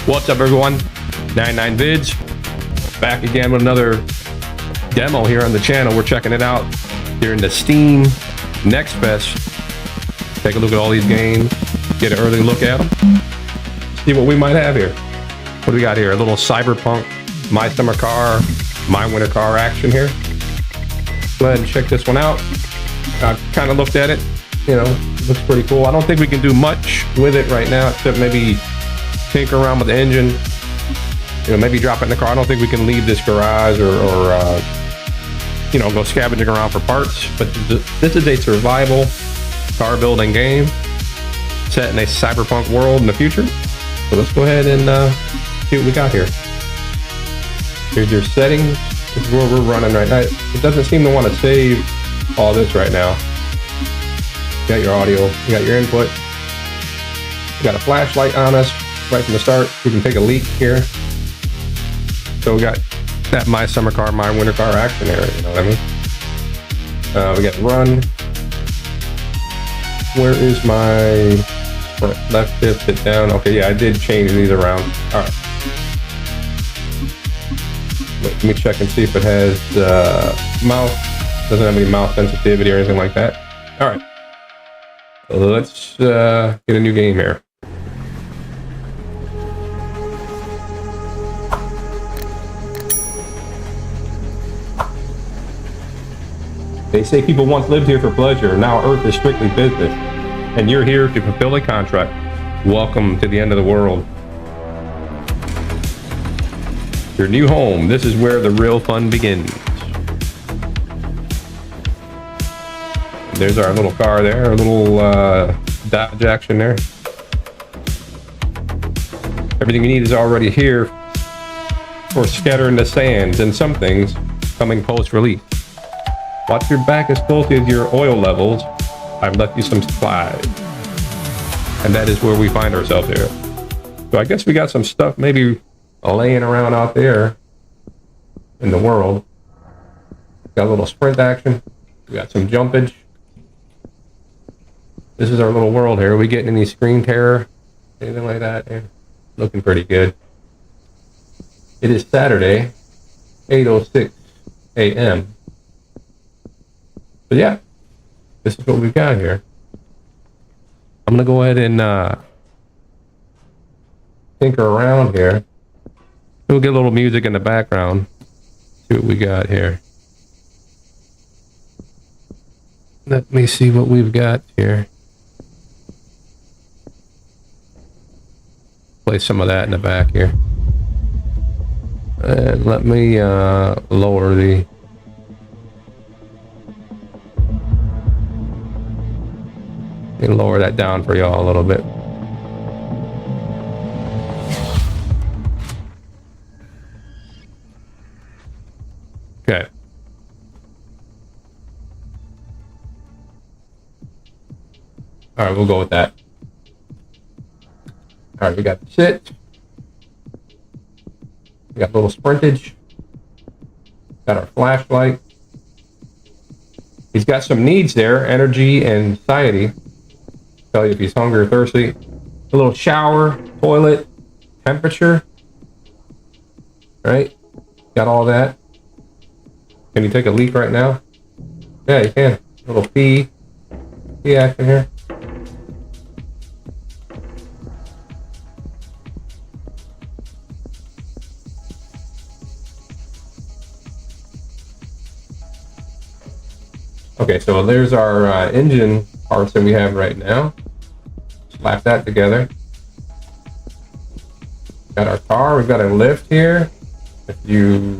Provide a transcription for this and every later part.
What's up, everyone? 99 Vids back again with another demo here on the channel. We're checking it out here in the Steam Next Fest. Take a look at all these games, get an early look at them, see what we might have here. What do we got here? A little Cyberpunk, My Summer Car, My Winter Car action here. Go ahead and check this one out. I kind of looked at it, you know, looks pretty cool. I don't think we can do much with it right now, except maybe tinker around with the engine, you know, maybe drop it in the car. I don't think we can leave this garage or you know, go scavenging around for parts. But this is a survival car building game set in a cyberpunk world in the future. So let's go ahead and see what we got here. Here's your settings. This is where we're running right now. It doesn't seem to want to save all this right now. You got your audio, you got your input, you got a flashlight on us right from the start. We can take a leak here. So we got that My Summer Car, My Winter Car action area, you know what I mean? We got run. Where is my left shift, hit down? Okay, yeah, I did change these around. All right. Let me check and see if it has mouse. Doesn't have any mouse sensitivity or anything like that. All right. So let's get a new game here. They say people once lived here for pleasure. Now Earth is strictly business. And you're here to fulfill a contract. Welcome to the end of the world. Your new home. This is where the real fun begins. There's our little car there. Our little Dodge action there. Everything you need is already here for scattering the sands and some things coming post-release. Watch your back as closely as your oil levels. I've left you some supplies. And that is where we find ourselves here. So I guess we got some stuff maybe laying around out there in the world. Got a little sprint action. We got some jumpage. This is our little world here. Are we getting any screen terror? Anything like that? Yeah. Looking pretty good. It is Saturday, 8:06 a.m. But yeah, this is what we've got here. I'm gonna go ahead and tinker around here. We'll get a little music in the background. See what we got here. Let me see what we've got here. Play some of that in the back here. And let me lower the... Let me lower that down for y'all a little bit. Okay. All right, we'll go with that. All right, we got the sit. We got a little sprintage. Got our flashlight. He's got some needs there, energy and satiety. Tell you if he's hungry or thirsty. A little shower, toilet, temperature. Right? Got all that. Can you take a leak right now? Yeah, you can. A little pee action here. Okay, so there's our engine parts that we have right now. Slap that together. Got our car. We've got a lift here. If you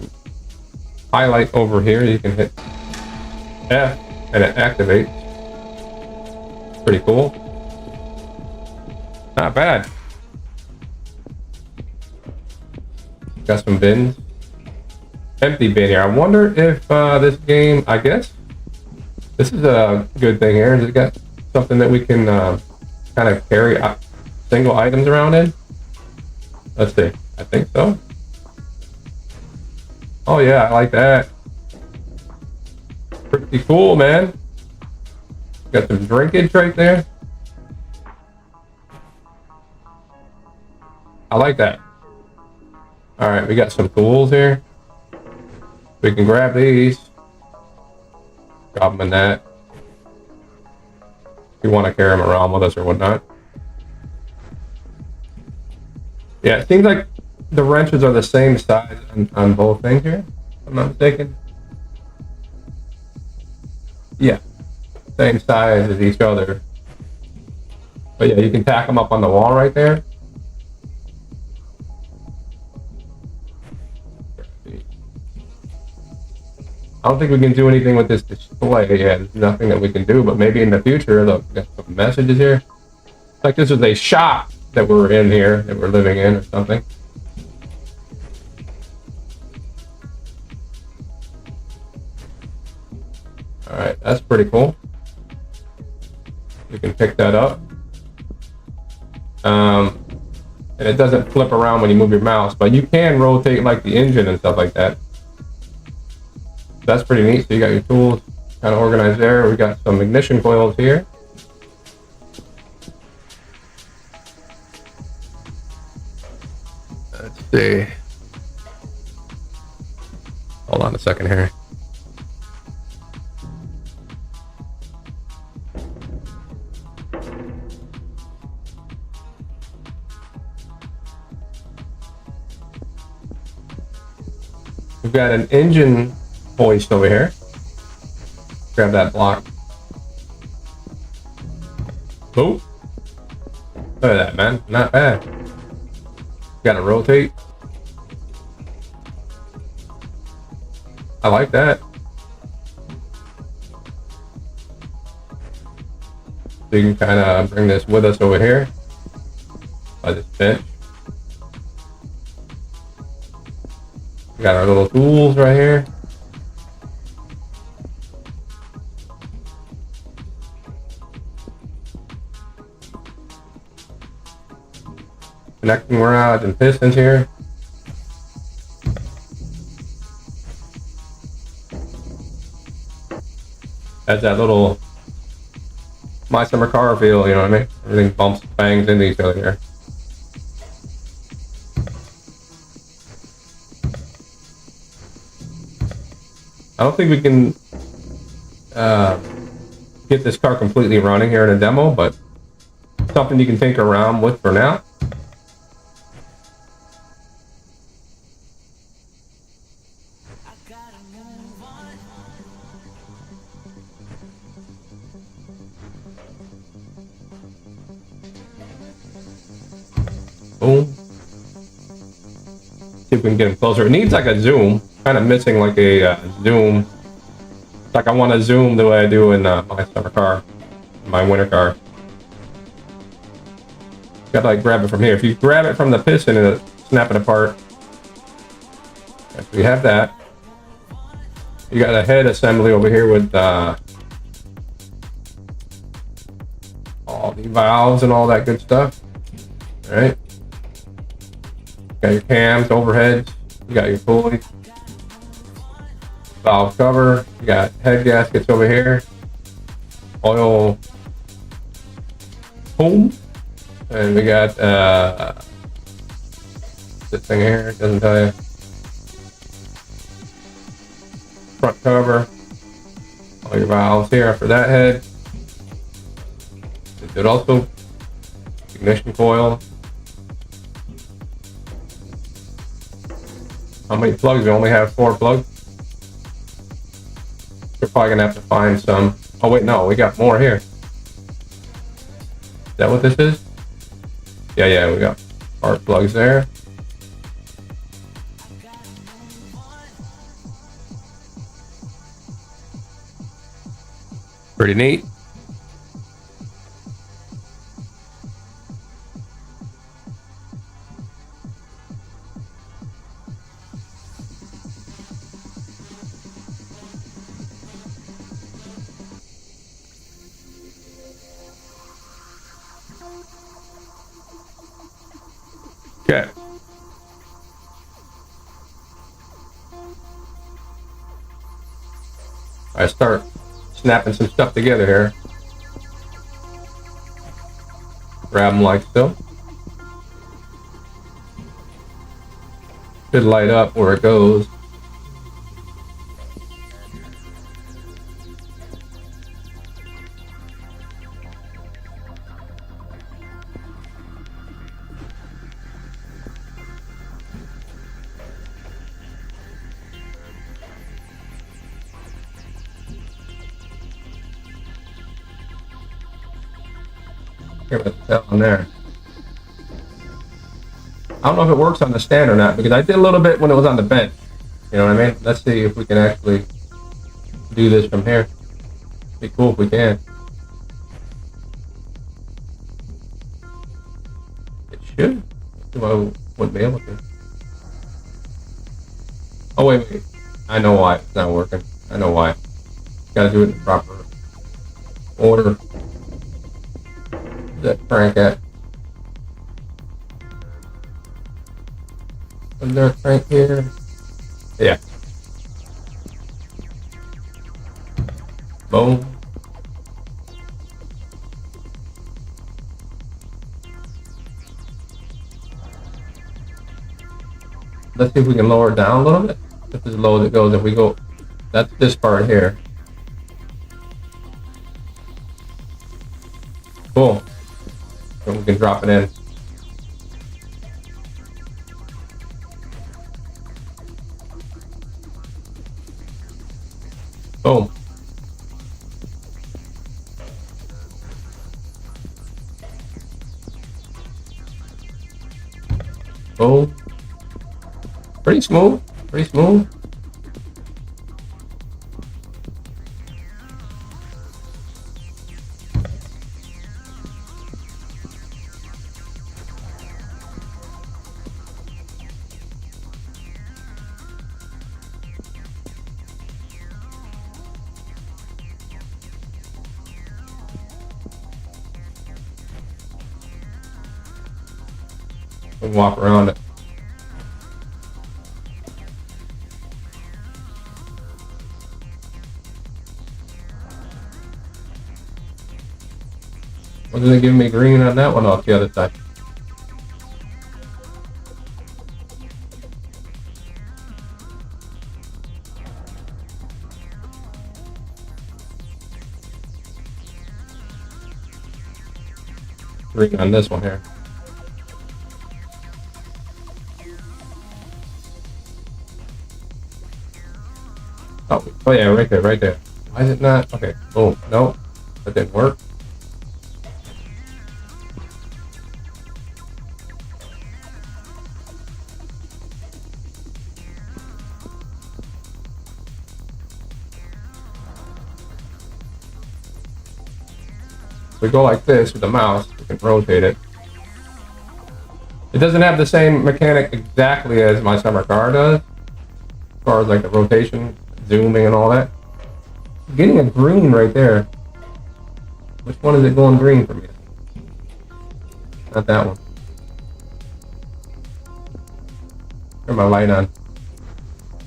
highlight over here, you can hit F and it activates. Pretty cool. Not bad. Got some bins. Empty bin here. I wonder if this game, I guess this is a good thing here. Has it got something that we can kind of carry single items around in? Let's see. I think so. Oh yeah, I like that. Pretty cool, man. Got some drinkage right there. I like that. All right, we got some tools here. We can grab these. Drop them in that. If you want to carry them around with us or whatnot. Yeah, it seems like the wrenches are the same size on both things here, if I'm not mistaken. Yeah, same size as each other. But yeah, you can tack them up on the wall right there. I don't think we can do anything with this display. Yeah, there's nothing that we can do, but maybe in the future, look, we got some messages here. Like this is a shop that we're in here, that we're living in or something. All right, that's pretty cool. You can pick that up. And it doesn't flip around when you move your mouse, but you can rotate like the engine and stuff like that. That's pretty neat. So you got your tools kind of organized there. We got some ignition coils here. Let's see. Hold on a second here. We've got an engine hoist over here. Grab that block. Oh, look at that, man. Not bad. Gotta rotate. I like that. So you can kind of bring this with us over here by this bench. We got our little tools right here. Connecting rods and pistons here. That's that little My Summer Car feel, you know what I mean? Everything bumps, bangs into each other here. I don't think we can get this car completely running here in a demo, but something you can tinker around with for now. Boom. See if we can get him closer. It needs like a zoom. Kind of missing like a zoom. Like I want to zoom the way I do in my summer car, my winter car. Got to like grab it from here. If you grab it from the piston, it'll snap it apart. Okay, so we have that. You got a head assembly over here with all the valves and all that good stuff. All right. Got your cams, overheads. You got your pulley. Valve cover. You got head gaskets over here. Oil. Boom. And we got this thing here. It doesn't tell you. Front cover. All your valves here for that head. It also ignition coil. How many plugs? We only have 4 plugs. We're probably gonna have to find some. Oh wait, no, we got more here. Is that what this is? Yeah, we got spark plugs there. Pretty neat. Okay. I start snapping some stuff together here. Grab them like so. Should light up where it goes. Here, what's down there? I don't know if it works on the stand or not, because I did a little bit when it was on the bench. You know what I mean? Let's see if we can actually do this from here. Be cool if we can. It should. I wouldn't be able to. Oh, wait. I know why it's not working. I know why. Gotta do it in the proper order. Where's that crank at? Is there a crank here? Yeah. Boom. Let's see if we can lower it down a little bit. If as low as it goes, if we go, that's this part here. Cool. And we can drop it in. Boom. Boom. Pretty smooth. Pretty smooth. And walk around it. What did they give me green on that one off the other side? Green on this one here. Oh yeah, right there, right there. Why is it not? Okay, boom. Nope, that didn't work. If we go like this with the mouse, we can rotate it. It doesn't have the same mechanic exactly as my summer car does, as far as like the rotation, zooming and all that. I'm getting a green right there. Which one is it going green for me? Not that one. Turn my light on.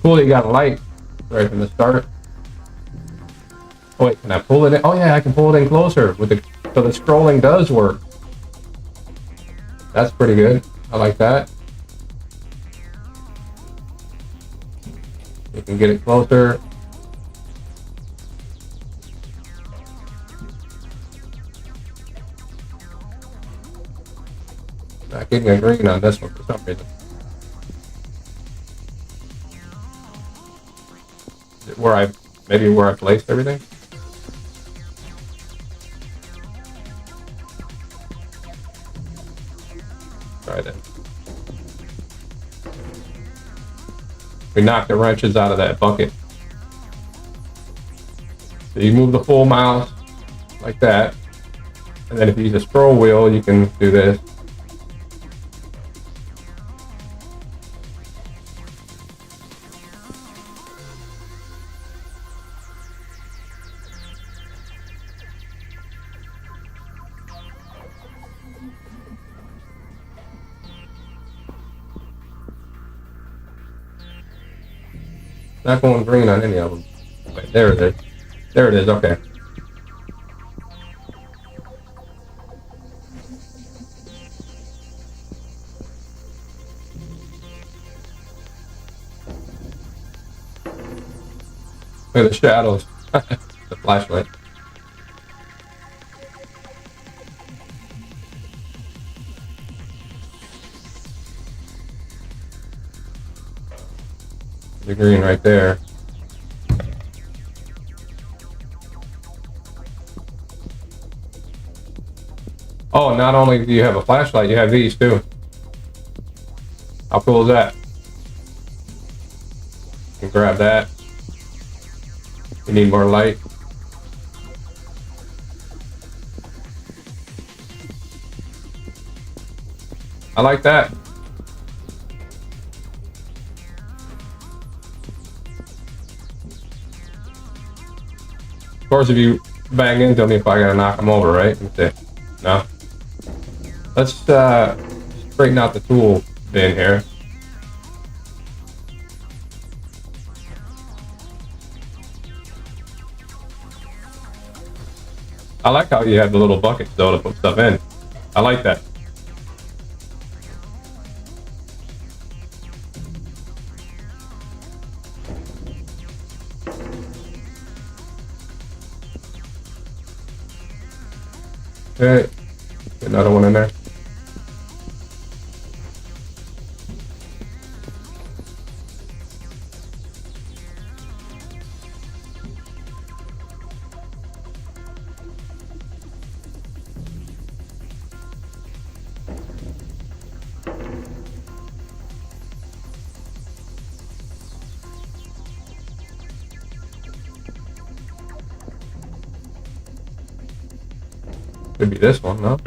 Cool, you got a light right from the start. Oh wait, can I pull it in? Oh yeah, I can pull it in closer with the, so the scrolling does work. That's pretty good. I like that. You can get it closer. Not getting a green on this one for some reason. Is it where maybe where I placed everything? Try that. We knocked the wrenches out of that bucket. So you move the full mouse like that. And then if you use a scroll wheel, you can do this. Not going green on any of them. Wait, there it is. There it is, okay. Look at the shadows. The flashlight. The green right there. Oh, not only do you have a flashlight, you have these too. How cool is that? You can grab that. You need more light. I like that. Of course, if you bang into me, if I gotta knock them over, right? No. Let's straighten out the tool bin here. I like how you have the little buckets though to put stuff in. I like that. Okay, get another one in there. Could be this one, no?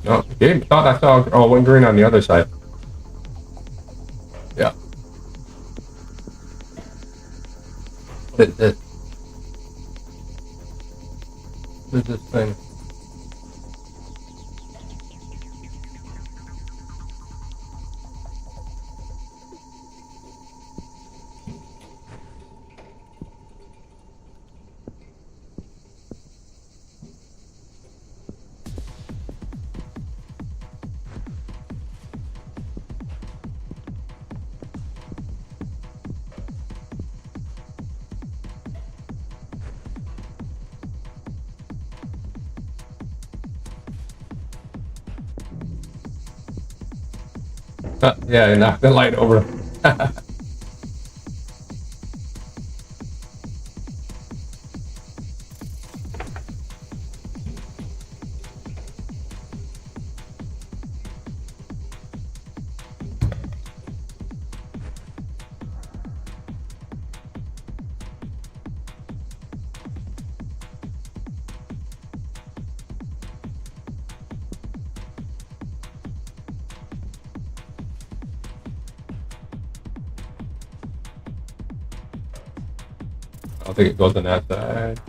No, I thought I saw, oh, one green on the other side. Yeah. What is this? What is this thing? Yeah, you knocked the light over. I don't think it goes on that side.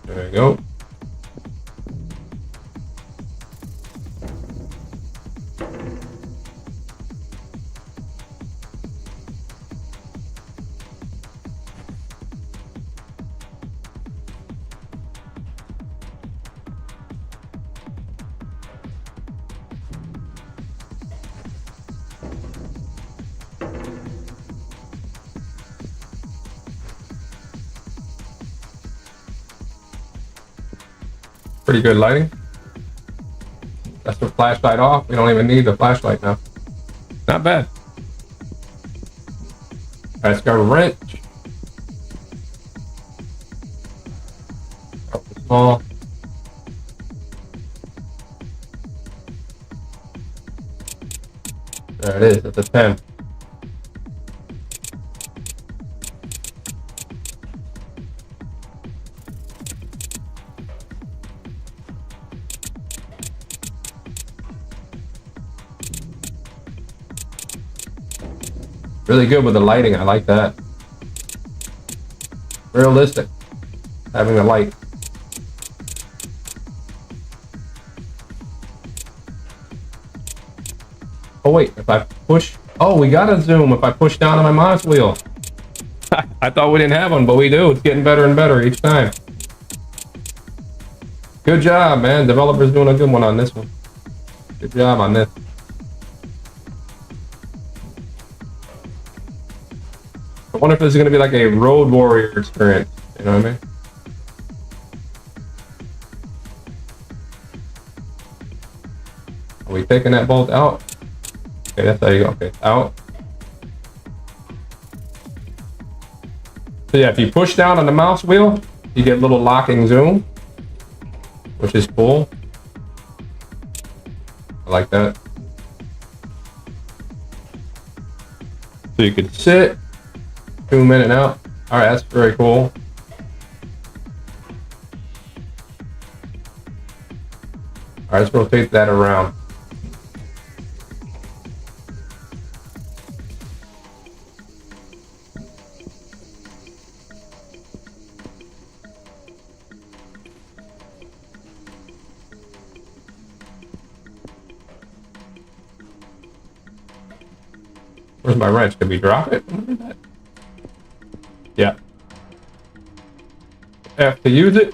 There we go. Pretty good lighting. That's the flashlight off. We don't even need the flashlight now. Not bad. All right, let's go wrench. Up the small. There it is. It's a 10. Really good with the lighting. I like that. Realistic. Having the light. Oh wait, if I push, oh, we got a zoom if I push down on my mouse wheel. I thought we didn't have one, but we do. It's getting better and better each time. Good job, man. Developers doing a good one on this one. Good job on this. I wonder if this is going to be like a Road Warrior experience. You know what I mean? Are we taking that bolt out? Okay, that's how you go. Okay, out. So yeah, if you push down on the mouse wheel, you get a little locking zoom, which is cool. I like that. So you could sit, zoom in and out. All right, that's very cool. All right, let's rotate that around. Where's my wrench? Did we drop it? Yeah. F to use it.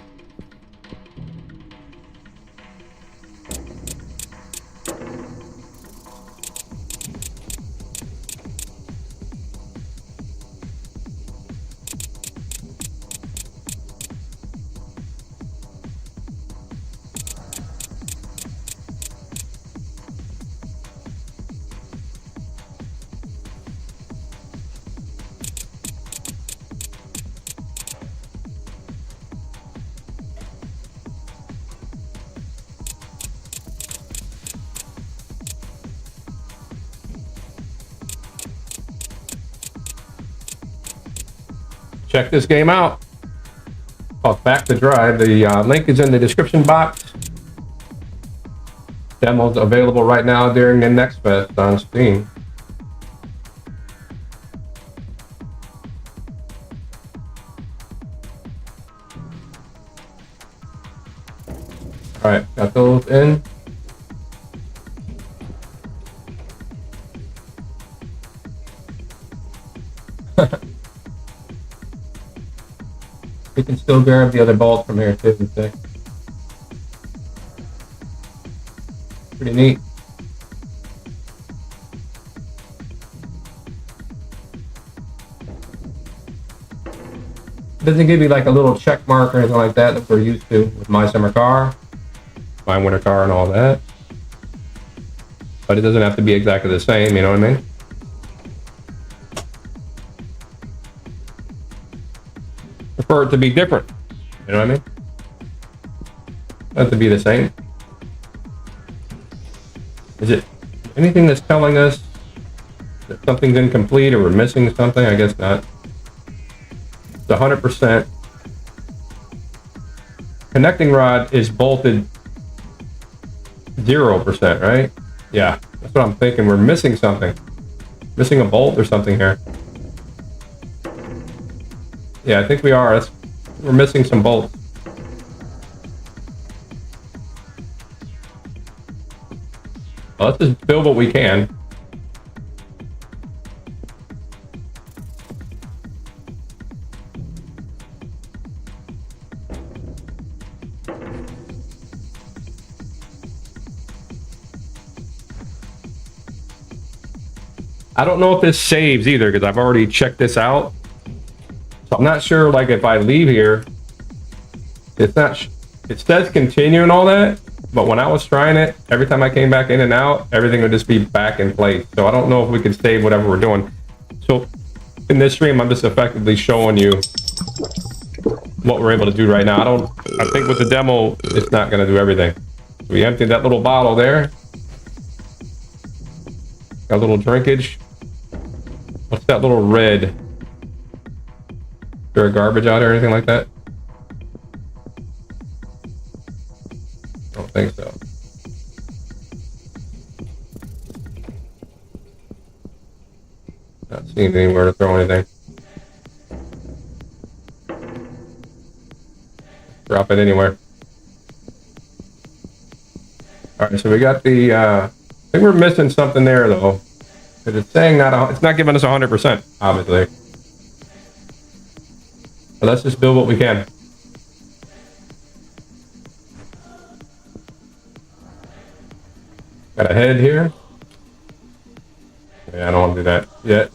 Check this game out. Called Back to Drive. The link is in the description box. Demo's available right now during the Next Fest on Steam. All right, got those in. We can still grab the other bolt from here too. Pretty neat. It doesn't give you like a little check mark or anything like that that we're used to with My Summer Car, My Winter Car, and all that. But it doesn't have to be exactly the same, you know what I mean? Prefer it to be different, you know what I mean? Not to be the same. Is it anything that's telling us that something's incomplete or we're missing something? I guess not. It's 100%. Connecting rod is bolted 0%, right? Yeah, that's what I'm thinking. We're missing something. Missing a bolt or something here. Yeah, I think we are. We're missing some bolts. Well, let's just build what we can. I don't know if this saves either because I've already checked this out. So I'm not sure, like, if I leave here, it's not, it says continue and all that, but when I was trying it, every time I came back in and out, everything would just be back in place. So I don't know if we could save whatever we're doing. So in this stream, I'm just effectively showing you what we're able to do right now. I think with the demo, it's not going to do everything. So we emptied that little bottle there. Got a little drinkage. What's that little red? Is there a garbage out or anything like that? I don't think so. Not seeing anywhere to throw anything. Drop it anywhere. All right, so we got the think we're missing something there though. Because it's saying it's not giving us 100%, obviously. But let's just build what we can. Got a head here. Yeah, I don't want to do that yet.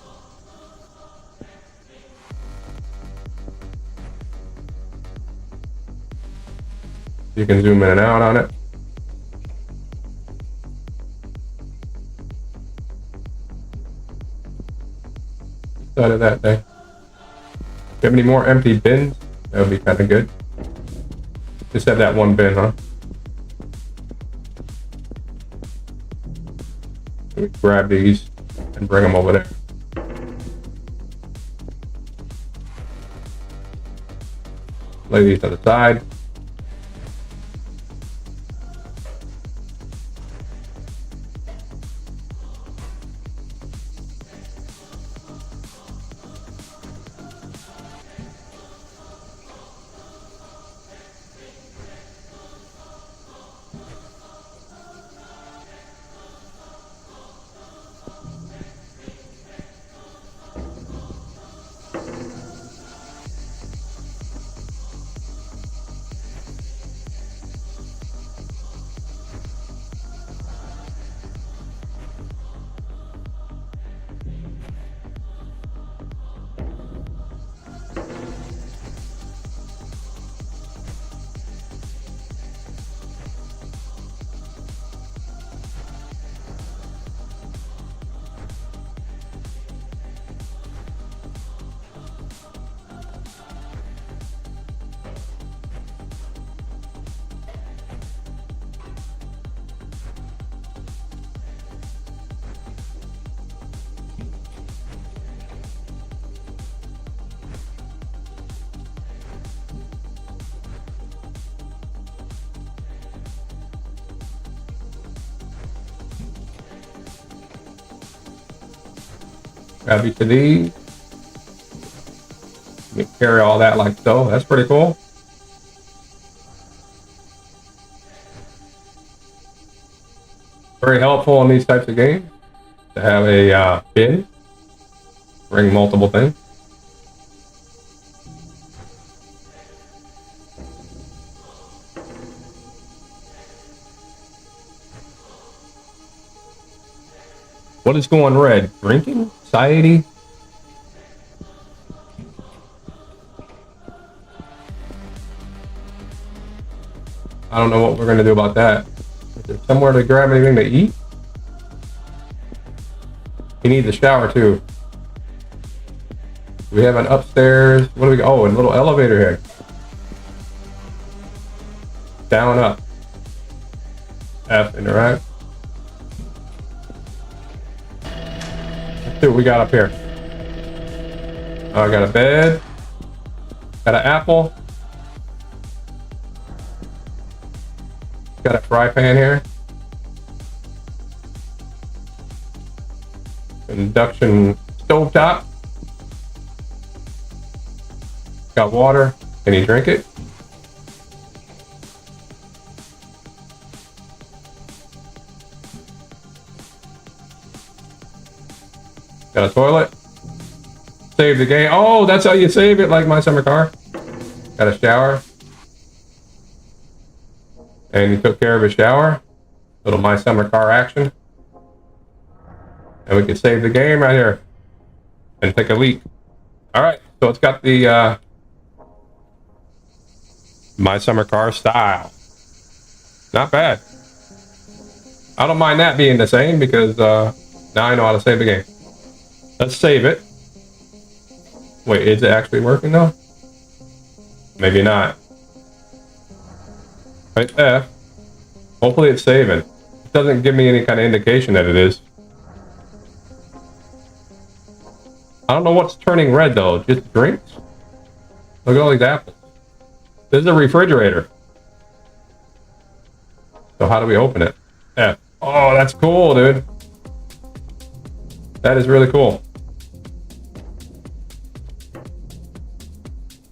You can zoom in and out on it. Side of that thing. Do you have any more empty bins? That would be kind of good. Just have that one bin, huh? Let me grab these and bring them over there. Lay these to the side. Grab each of these. You carry all that like so. That's pretty cool. Very helpful in these types of games to have a bin. Bring multiple things. What is going red? Drinking? Society? I don't know what we're going to do about that. Is there somewhere to grab anything to eat? We need the shower too. We have an upstairs. What do we got? Oh, a little elevator here. Down, up. F, interact. Let's see what we got up here. Oh, I got a bed. Got an apple. Got a fry pan here. Induction stovetop. Got water. Can you drink it? Got a toilet. Save the game. Oh, that's how you save it, like My Summer Car. Got a shower. And he took care of his shower. Little My Summer Car action. And we can save the game right here. And take a leak. Alright, so it's got the My Summer Car style. Not bad. I don't mind that being the same because now I know how to save the game. Let's save it. Wait, is it actually working though? Maybe not. Right there. Hopefully it's saving. It doesn't give me any kind of indication that it is. I don't know what's turning red though. Just drinks? Look at all these apples. This is a refrigerator. So how do we open it? F. Oh, that's cool, dude. That is really cool.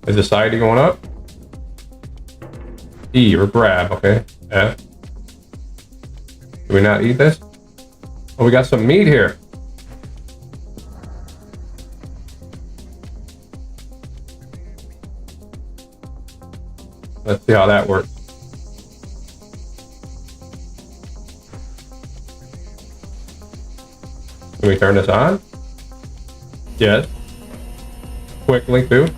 Is the society going up? E or grab, okay. F. Do we not eat this? Oh, we got some meat here. Let's see how that works. Can we turn this on? Yes. Quickly too.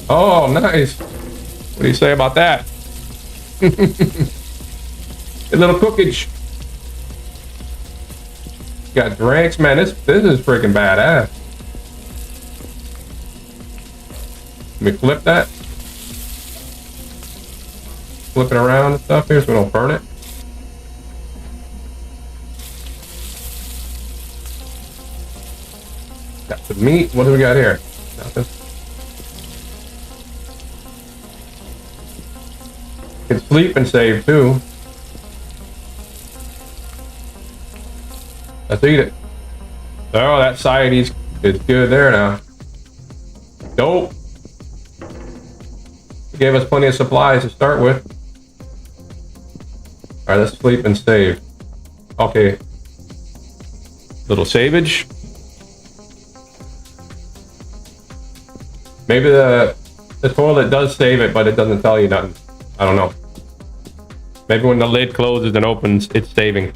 Oh, nice. What do you say about that? A little cookage. Got drinks, man. This is freaking badass. Can we flip that? Flip it around and stuff here so we don't burn it. Got some meat. What do we got here? Nothing. Can sleep and save too. Let's eat it. Oh, that side is good there now. Dope. It gave us plenty of supplies to start with. All right, let's sleep and save. Okay. Little savage. Maybe the toilet does save it, but it doesn't tell you nothing. I don't know. Maybe when the lid closes and opens, it's saving.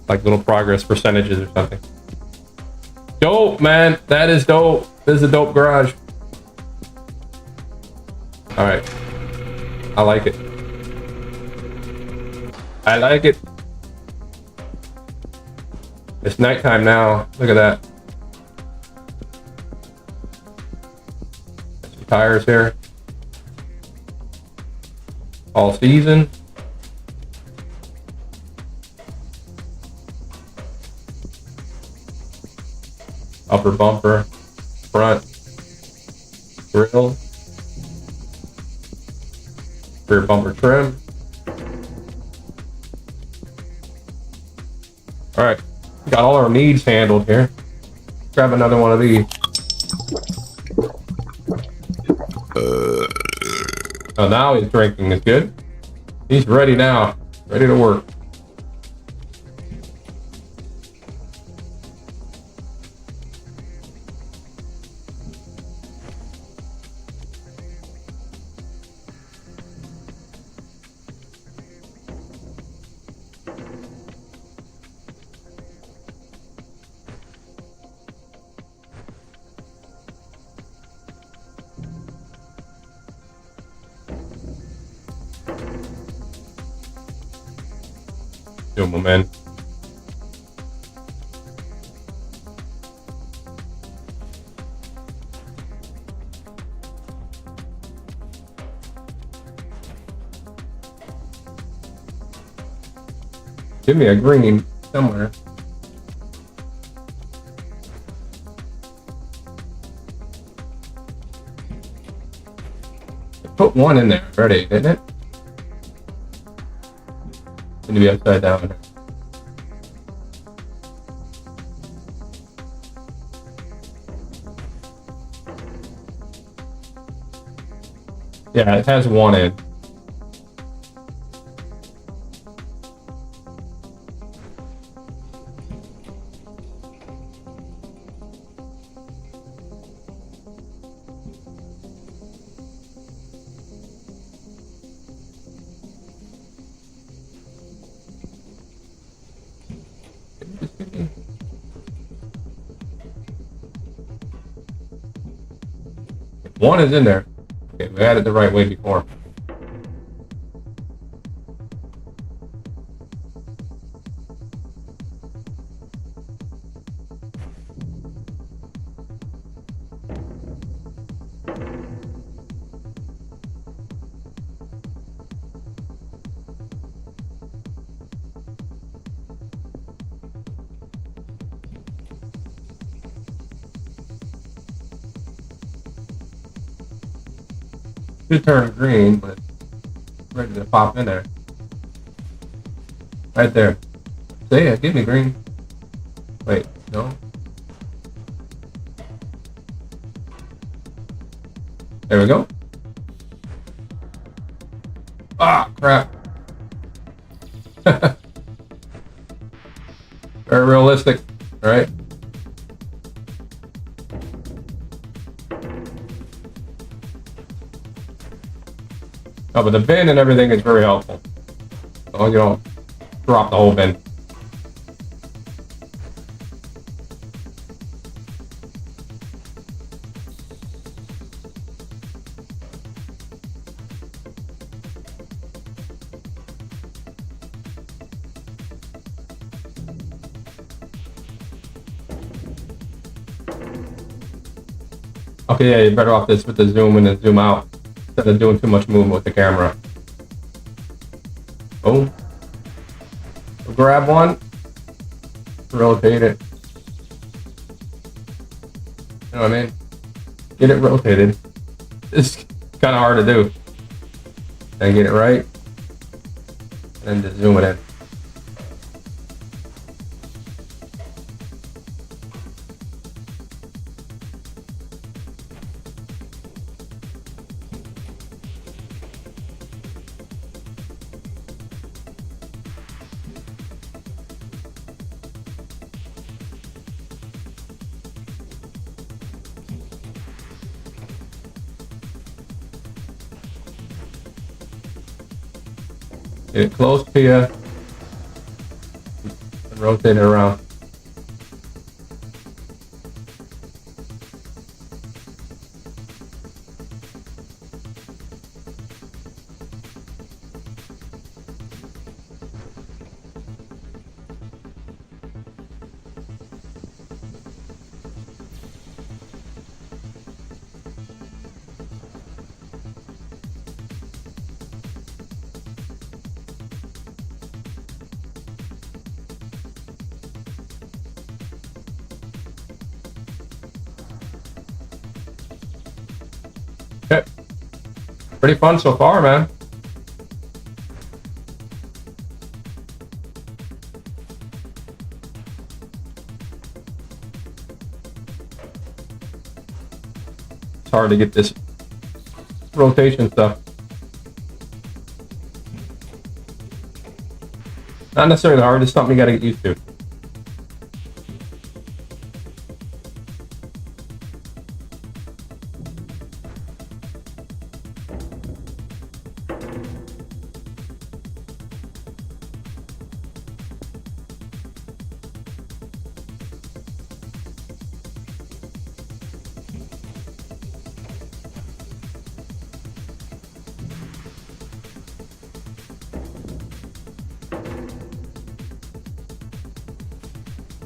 Like little progress percentages or something. Dope, man. That is dope. This is a dope garage. All right. I like it. I like it. It's nighttime now. Look at that. Some tires here. All season. Upper bumper, front grill, rear bumper trim. All right, got all our needs handled here. Grab another one of these. Oh, now he's drinking is good. He's ready now, ready to work. My man. Give me a green somewhere. Put one in there already, didn't it? Need to be upside down. Yeah, it has one in. One is in there. Okay, we had it the right way before. Should turn green, but ready to pop in there. Right there. Say it, give me green. Wait, no. There we go. Ah, crap. realistic, right? Oh, but the bin and everything is very helpful. So you don't drop the whole bin. Okay, yeah, you're better off this with the zoom in and zoom out instead of doing too much movement with the camera. Boom. So grab one, rotate it. You know what I mean? Get it rotated. It's kind of hard to do. Then get it right, and then just zoom it in. Get it close to you and rotate it around. Okay. Pretty fun so far, man. It's hard to get this rotation stuff. Not necessarily hard, it's something you gotta get used to.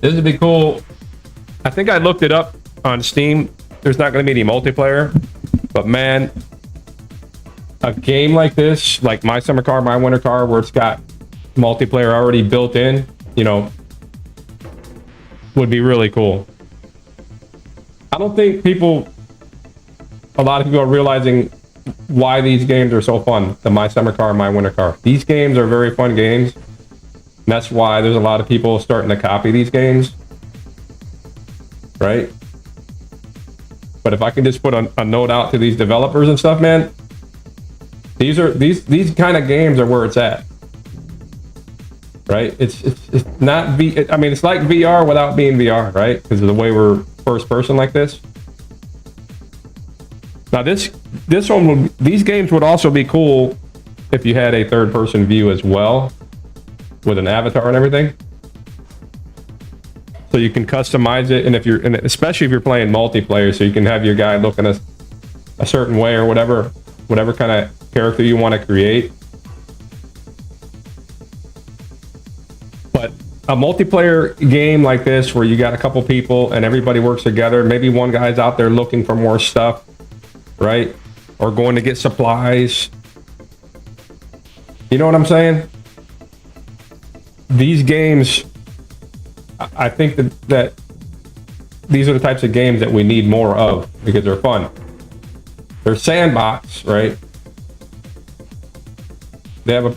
This would be cool. I think I looked it up on Steam. There's not going to be any multiplayer, but man, a game like this, like My Summer Car, My Winter Car, where it's got multiplayer already built in, you know, would be really cool. I don't think a lot of people are realizing why these games are so fun. The My Summer Car, My Winter Car. These games are very fun games. And that's why there's a lot of people starting to copy these games, right? But if I can just put a note out to these developers and stuff, man, these kind of games are where it's at, right? It's not I mean, it's like VR without being VR, right? Because of the way we're first person like this. Now these games would also be cool if you had a third person view as well, with an avatar and everything, so you can customize it. And especially if you're playing multiplayer, so you can have your guy looking a certain way or whatever kind of character you want to create. But a multiplayer game like this, where you got a couple people and everybody works together, maybe one guy's out there looking for more stuff, right? Or going to get supplies. You know what I'm saying? These games, I think that these are the types of games that we need more of, because they're fun. They're sandbox, right? They don't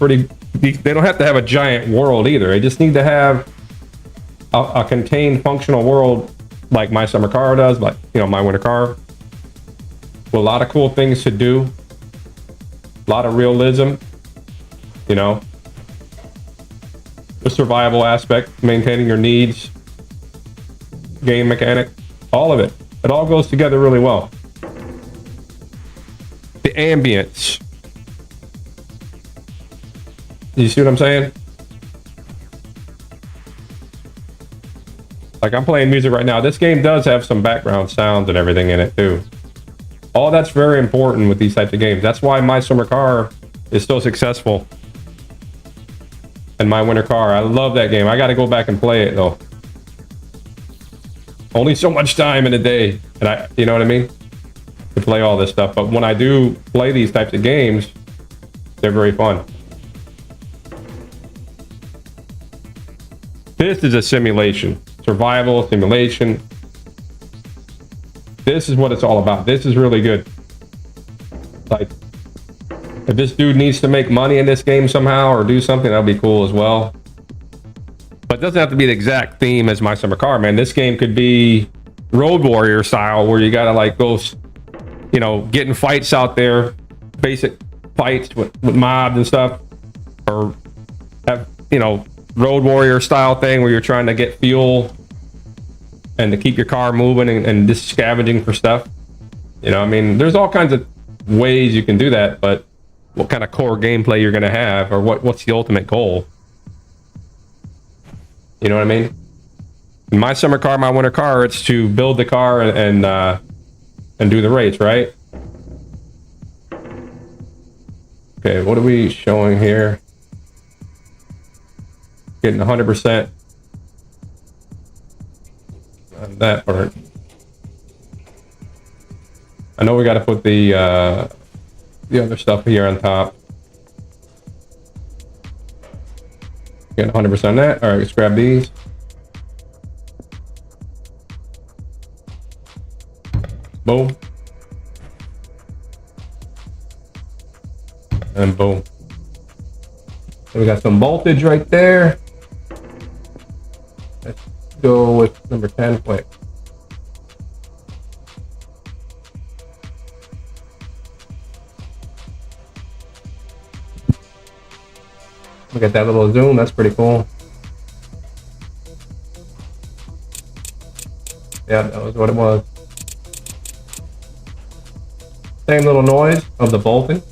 have to have a giant world either. They just need to have a contained functional world, like My Summer Car does, like, you know, My Winter Car. With a lot of cool things to do, a lot of realism, you know. The survival aspect, maintaining your needs, game mechanic, all of it. It all goes together really well. The ambience. You see what I'm saying? Like, I'm playing music right now. This game does have some background sounds and everything in it too. All that's very important with these types of games. That's why My Summer Car is so successful. And My Winter Car. I love that game. I got to go back and play it though. Only so much time in a day. And you know what I mean? To play all this stuff. But when I do play these types of games, they're very fun. This is a simulation. Survival, simulation. This is what it's all about. This is really good. Like, if this dude needs to make money in this game somehow or do something, that'll be cool as well. But it doesn't have to be the exact theme as My Summer Car, man. This game could be Road Warrior style, where you gotta like go, you know, get in fights out there, basic fights with mobs and stuff, or have, you know, Road Warrior style thing where you're trying to get fuel and to keep your car moving and just scavenging for stuff. You know, I mean, there's all kinds of ways you can do that, but what kind of core gameplay you're gonna have, or what's the ultimate goal? You know what I mean? In My Summer Car, My Winter Car, it's to build the car and do the race, right? Okay, what are we showing here? Getting 100% on that part. I know we got to put the other stuff here on top. Getting 100% on that. All right, let's grab these. Boom. And boom. So we got some voltage right there. Let's go with number 10 quick. Look at that little zoom, that's pretty cool. Yeah, that was what it was. Same little noise of the bolting.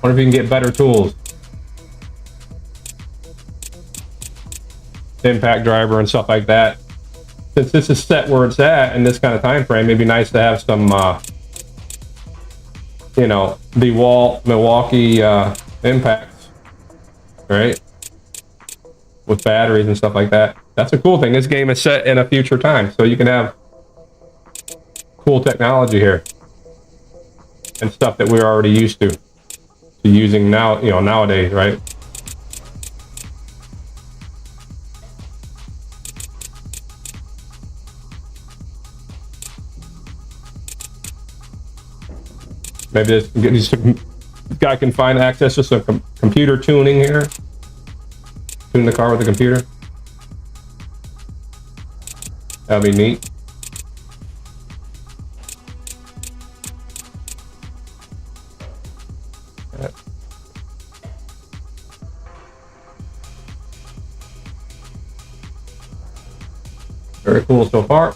Wonder if you can get better tools. Impact driver and stuff like that. Since this is set where it's at in this kind of time frame, it'd be nice to have some you know, the Milwaukee impacts, right? With batteries and stuff like that. That's a cool thing. This game is set in a future time, so you can have cool technology here and stuff that we're already used to using now, you know, nowadays, right? Maybe this guy can find access to some computer tuning here. Tune the car with a computer. That'd be neat. Right. Very cool so far.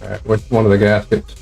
Alright, where's one of the gaskets?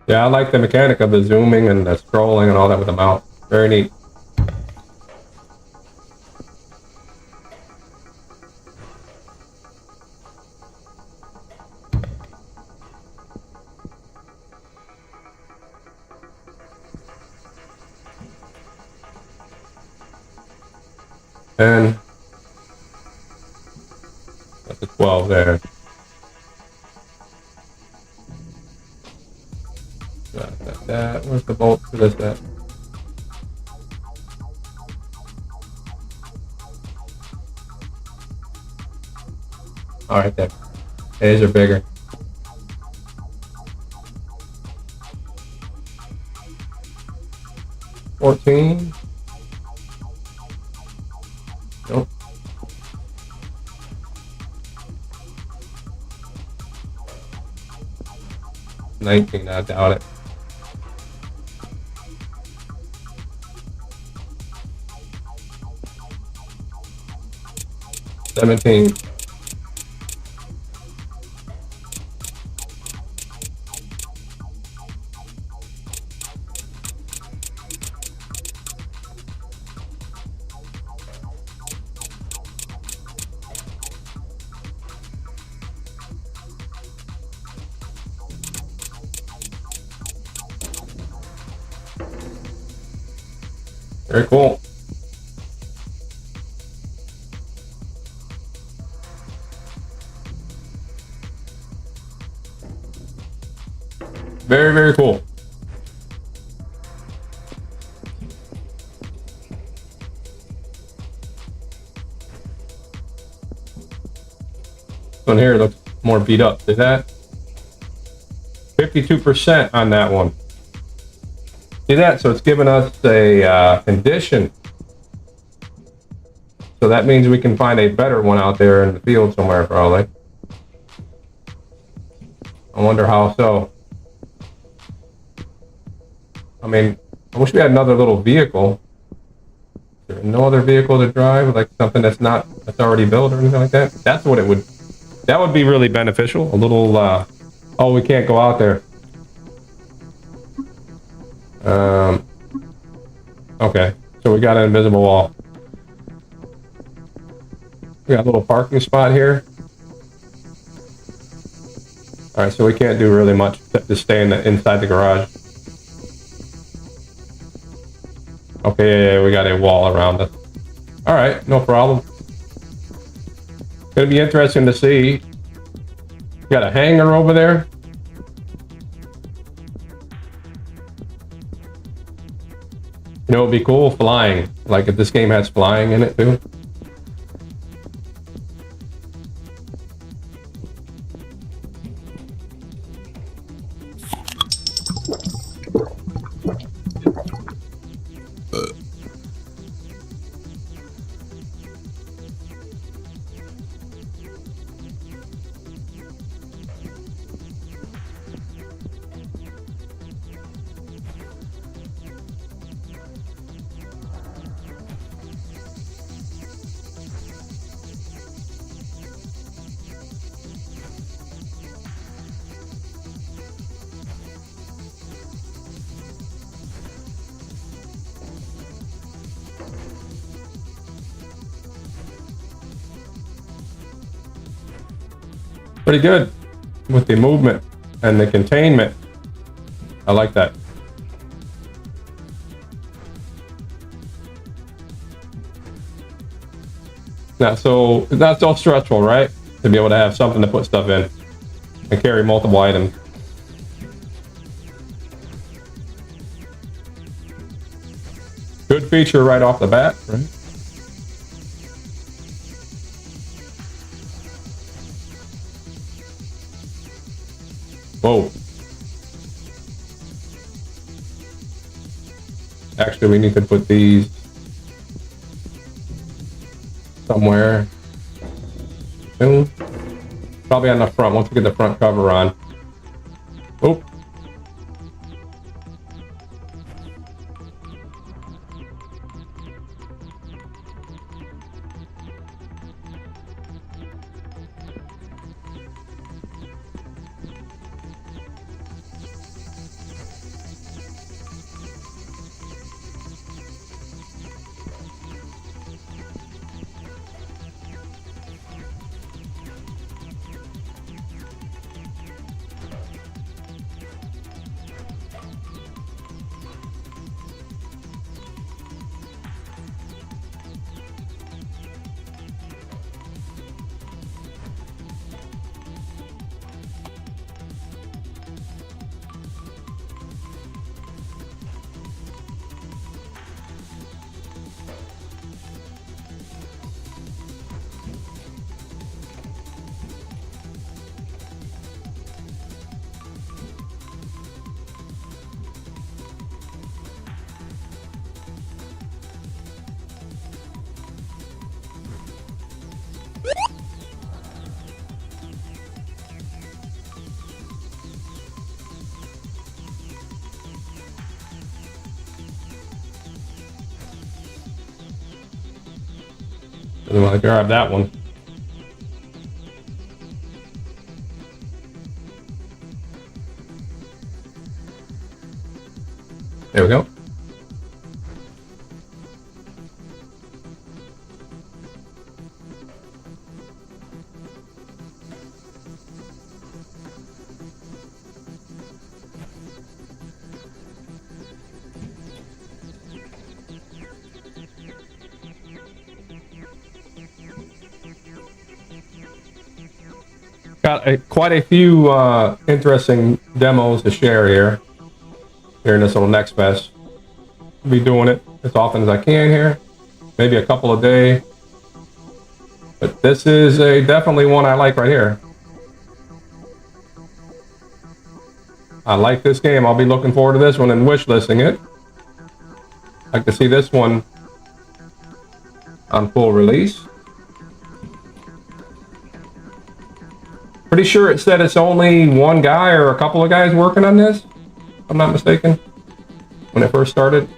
Yeah, I like the mechanic of the zooming and the scrolling and all that with the mouse. Very neat. And that's a 12 there. Where's the bolt for this at? All right, there. These are bigger. $14. Nope. $19, I doubt it. $17. Very cool. Very, very cool. This one here looks more beat up. See that? 52% on that one. See that? So it's giving us a condition. So that means we can find a better one out there in the field somewhere, probably. I wonder how so. I mean, I wish we had another little vehicle. Is there no other vehicle to drive, like something that's already built or anything like that? That's what it would. That would be really beneficial. A little. Oh, we can't go out there. Okay, so we got an invisible wall. We got a little parking spot here. All right, so we can't do really much except to stay inside the garage. Okay, yeah, we got a wall around us. All right, no problem. It's gonna be interesting to see. Got a hangar over there. You know, it'd be cool flying. Like if this game has flying in it too. Pretty good with the movement and the containment. I like that. Not so stressful, right? To be able to have something to put stuff in and carry multiple items. Good feature right off the bat, right? Whoa. Actually, we need to put these somewhere soon. Probably on the front, once we get the front cover on. Oh. I'm gonna grab that one. There we go. Got quite a few interesting demos to share here in this little Next Fest. I'll be doing it as often as I can here, maybe a couple a day. But this is definitely one I like right here. I like this game. I'll be looking forward to this one and wish listing it. I'd like to see this one on full release. Pretty sure it said it's only one guy or a couple of guys working on this, if I'm not mistaken, when it first started.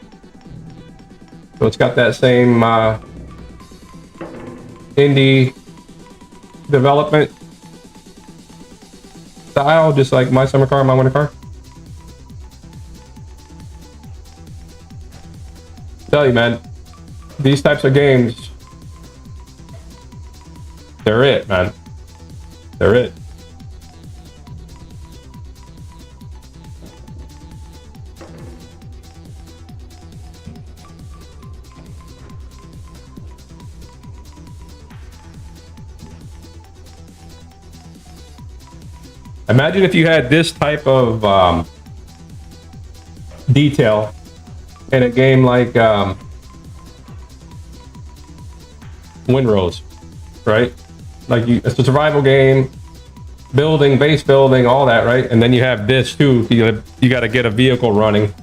So it's got that same indie development style, just like My Summer Car, My Winter Car. Tell you, man, these types of games, they're it, man. They're it. Imagine if you had this type of detail in a game like Windrose, right? Like it's a survival game, building, base building, all that, right? And then you have this too. You got to get a vehicle running,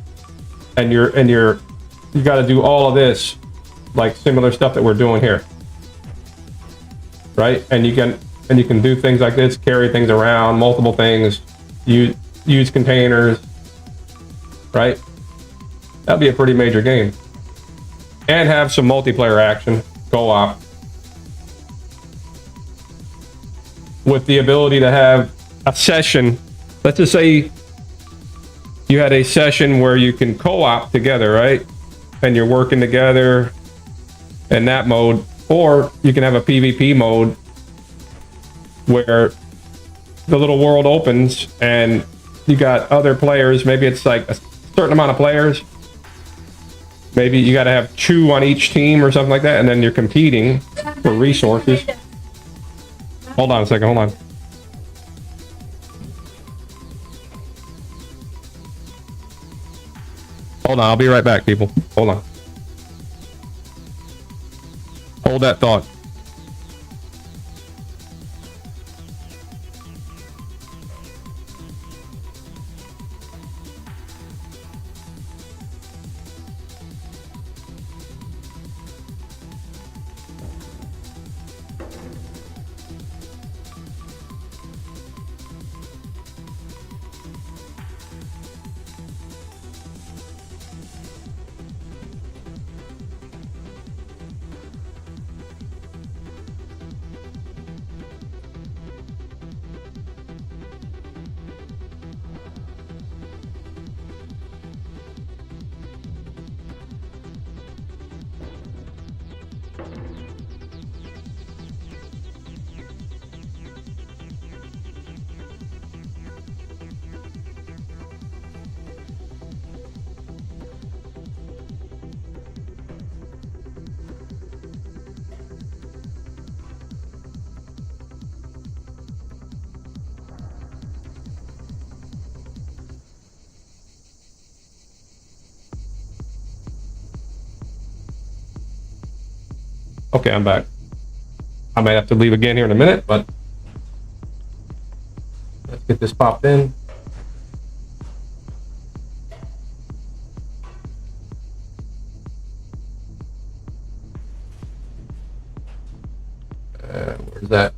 and you got to do all of this, like similar stuff that we're doing here, right? And you can do things like this, carry things around, multiple things, use containers, right? That'd be a pretty major game. And have some multiplayer action, co-op, with the ability to have a session. Let's just say you had a session where you can co-op together, right? And you're working together in that mode, or you can have a PvP mode where the little world opens and you got other players. Maybe it's like a certain amount of players. Maybe you got to have 2 on each team or something like that, and then you're competing for resources. Hold on a second, hold on. Hold on, I'll be right back, people. Hold on. Hold that thought. Okay, I'm back. I might have to leave again here in a minute, but let's get this popped in. Where's that?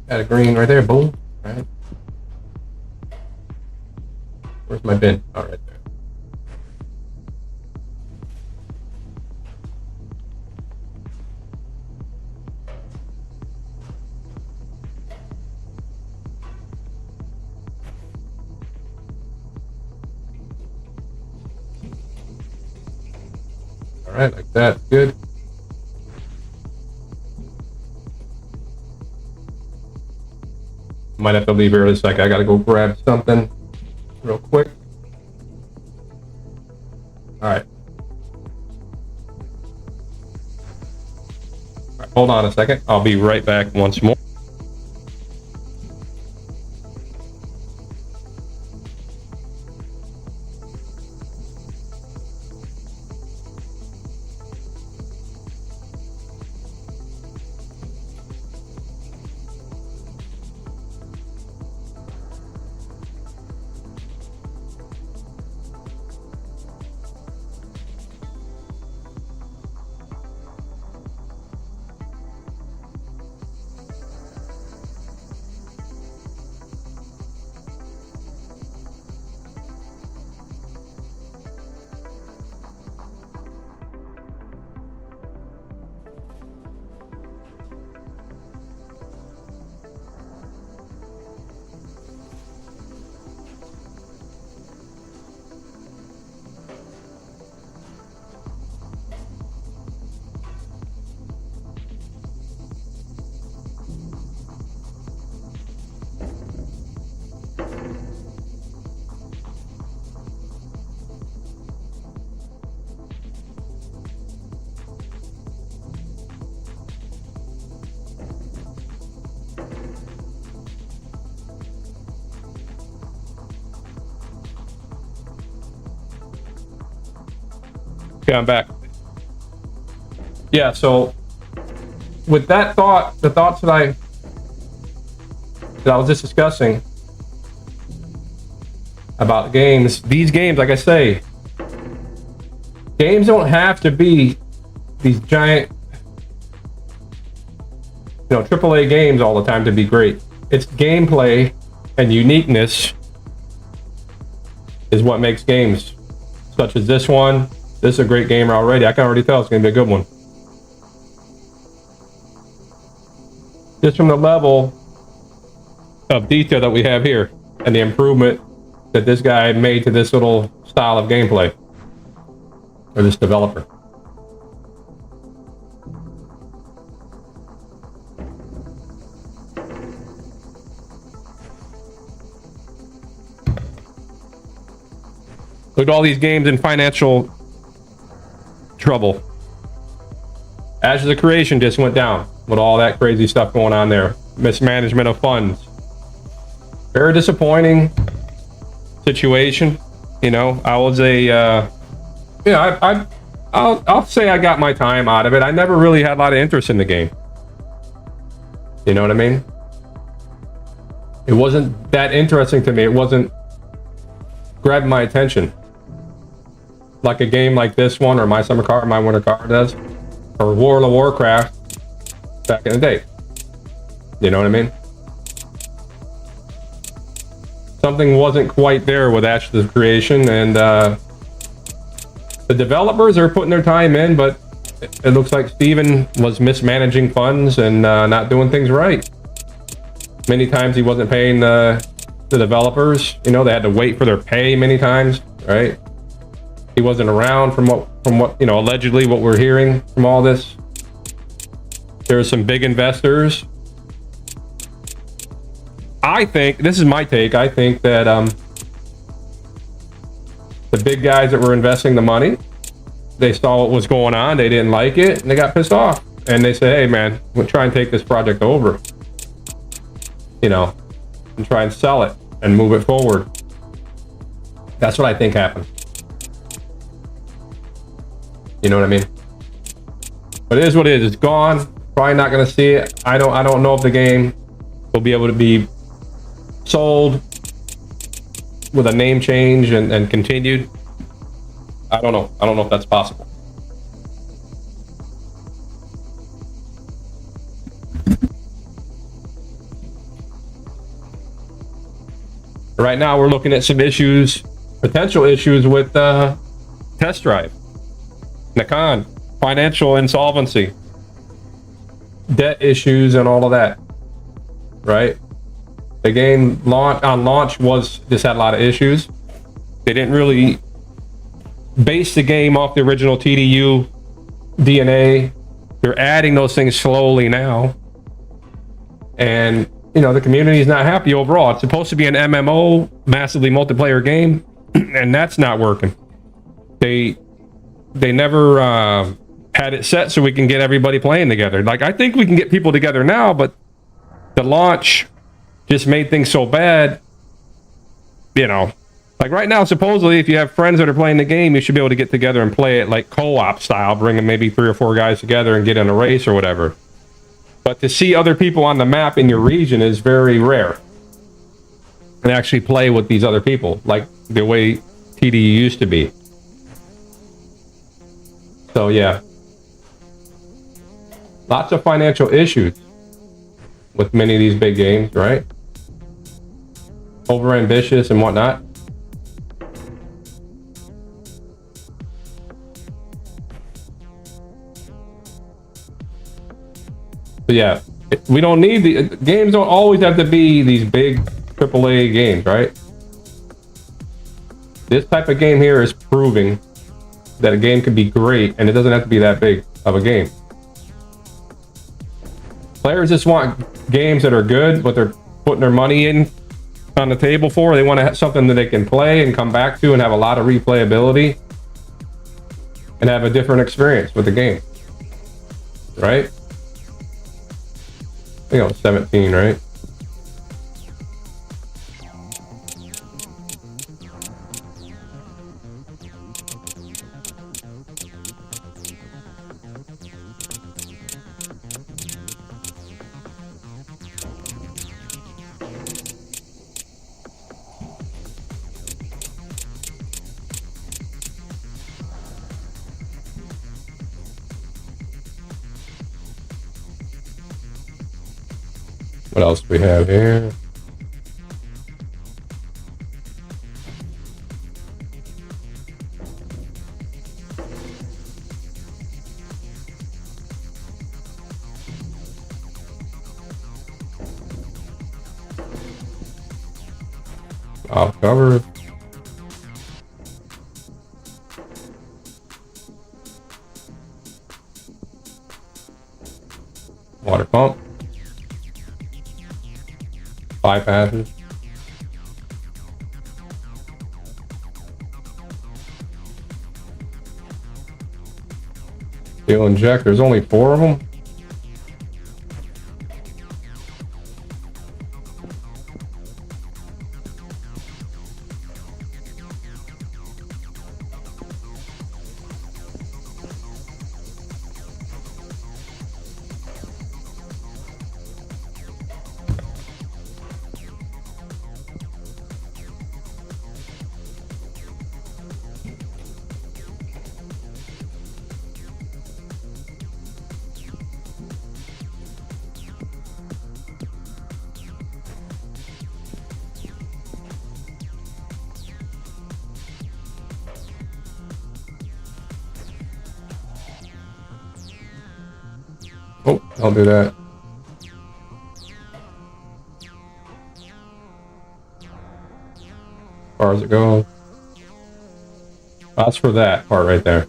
Got a green right there, boom. All right. Where's my bin? All right there. All right, like that. Good. Might have to leave here in a second. I gotta go grab something real quick. All right. All right, hold on a second. I'll be right back once more. Okay, I'm back. Yeah, so with that thought, the thoughts that I was just discussing about games, these games, like I say, games don't have to be these giant, AAA games all the time to be great. It's gameplay and uniqueness is what makes games, such as this one. This is a great game already. I can already tell it's going to be a good one. Just from the level of detail that we have here and the improvement that this guy made to this little style of gameplay, or this developer. Look at all these games in financial trouble. Ashes of Creation just went down with all that crazy stuff going on there. Mismanagement of funds. Very disappointing situation. I was I'll say I got my time out of it. I never really had a lot of interest in the game. You know what I mean? It wasn't that interesting to me. It wasn't grabbing my attention like a game like this one, or My Summer Car, My Winter Car does, or World of Warcraft back in the day. You know what I mean? Something wasn't quite there with Ashes of Creation, and the developers are putting their time in, but it looks like Steven was mismanaging funds and not doing things right. Many times he wasn't paying the developers. They had to wait for their pay many times, right? He wasn't around from what allegedly what we're hearing from all this. There's some big investors. I think, this is my take, I think that the big guys that were investing the money, they saw what was going on, they didn't like it, and they got pissed off. And they said, hey man, we'll try and take this project over. And try and sell it and move it forward. That's what I think happened. You know what I mean? But it is what it is. It's gone. Probably not going to see it. I don't know if the game will be able to be sold with a name change and continued. I don't know. I don't know if that's possible. Right now, we're looking at some issues, potential issues with Test Drive, Nakan, financial insolvency, debt issues, and all of that. Right? The game on launch just had a lot of issues. They didn't really base the game off the original TDU DNA. They're adding those things slowly now. And, you know, the community is not happy overall. It's supposed to be an MMO, massively multiplayer game, and that's not working. They never had it set so we can get everybody playing together. Like, I think we can get people together now, but the launch just made things so bad. You know, like right now, supposedly, if you have friends that are playing the game, you should be able to get together and play it like co-op style, bringing maybe 3 or 4 guys together and get in a race or whatever. But to see other people on the map in your region is very rare. And actually play with these other people, like the way TDU used to be. So yeah. Lots of financial issues with many of these big games, right? Over ambitious and whatnot. So yeah, we don't need the games. Don't always have to be these big AAA games, right? This type of game here is proving that a game can be great, and it doesn't have to be that big of a game. Players just want games that are good, what they're putting their money in on the table for. They want to have something that they can play and come back to and have a lot of replayability and have a different experience with the game, right? I think I was 17, right? What else do we have here? Off cover. Water pump. Bypasses. Fuel inject. There's only 4 of them. Oh, I'll do that. As far as it goes. That's for that part right there.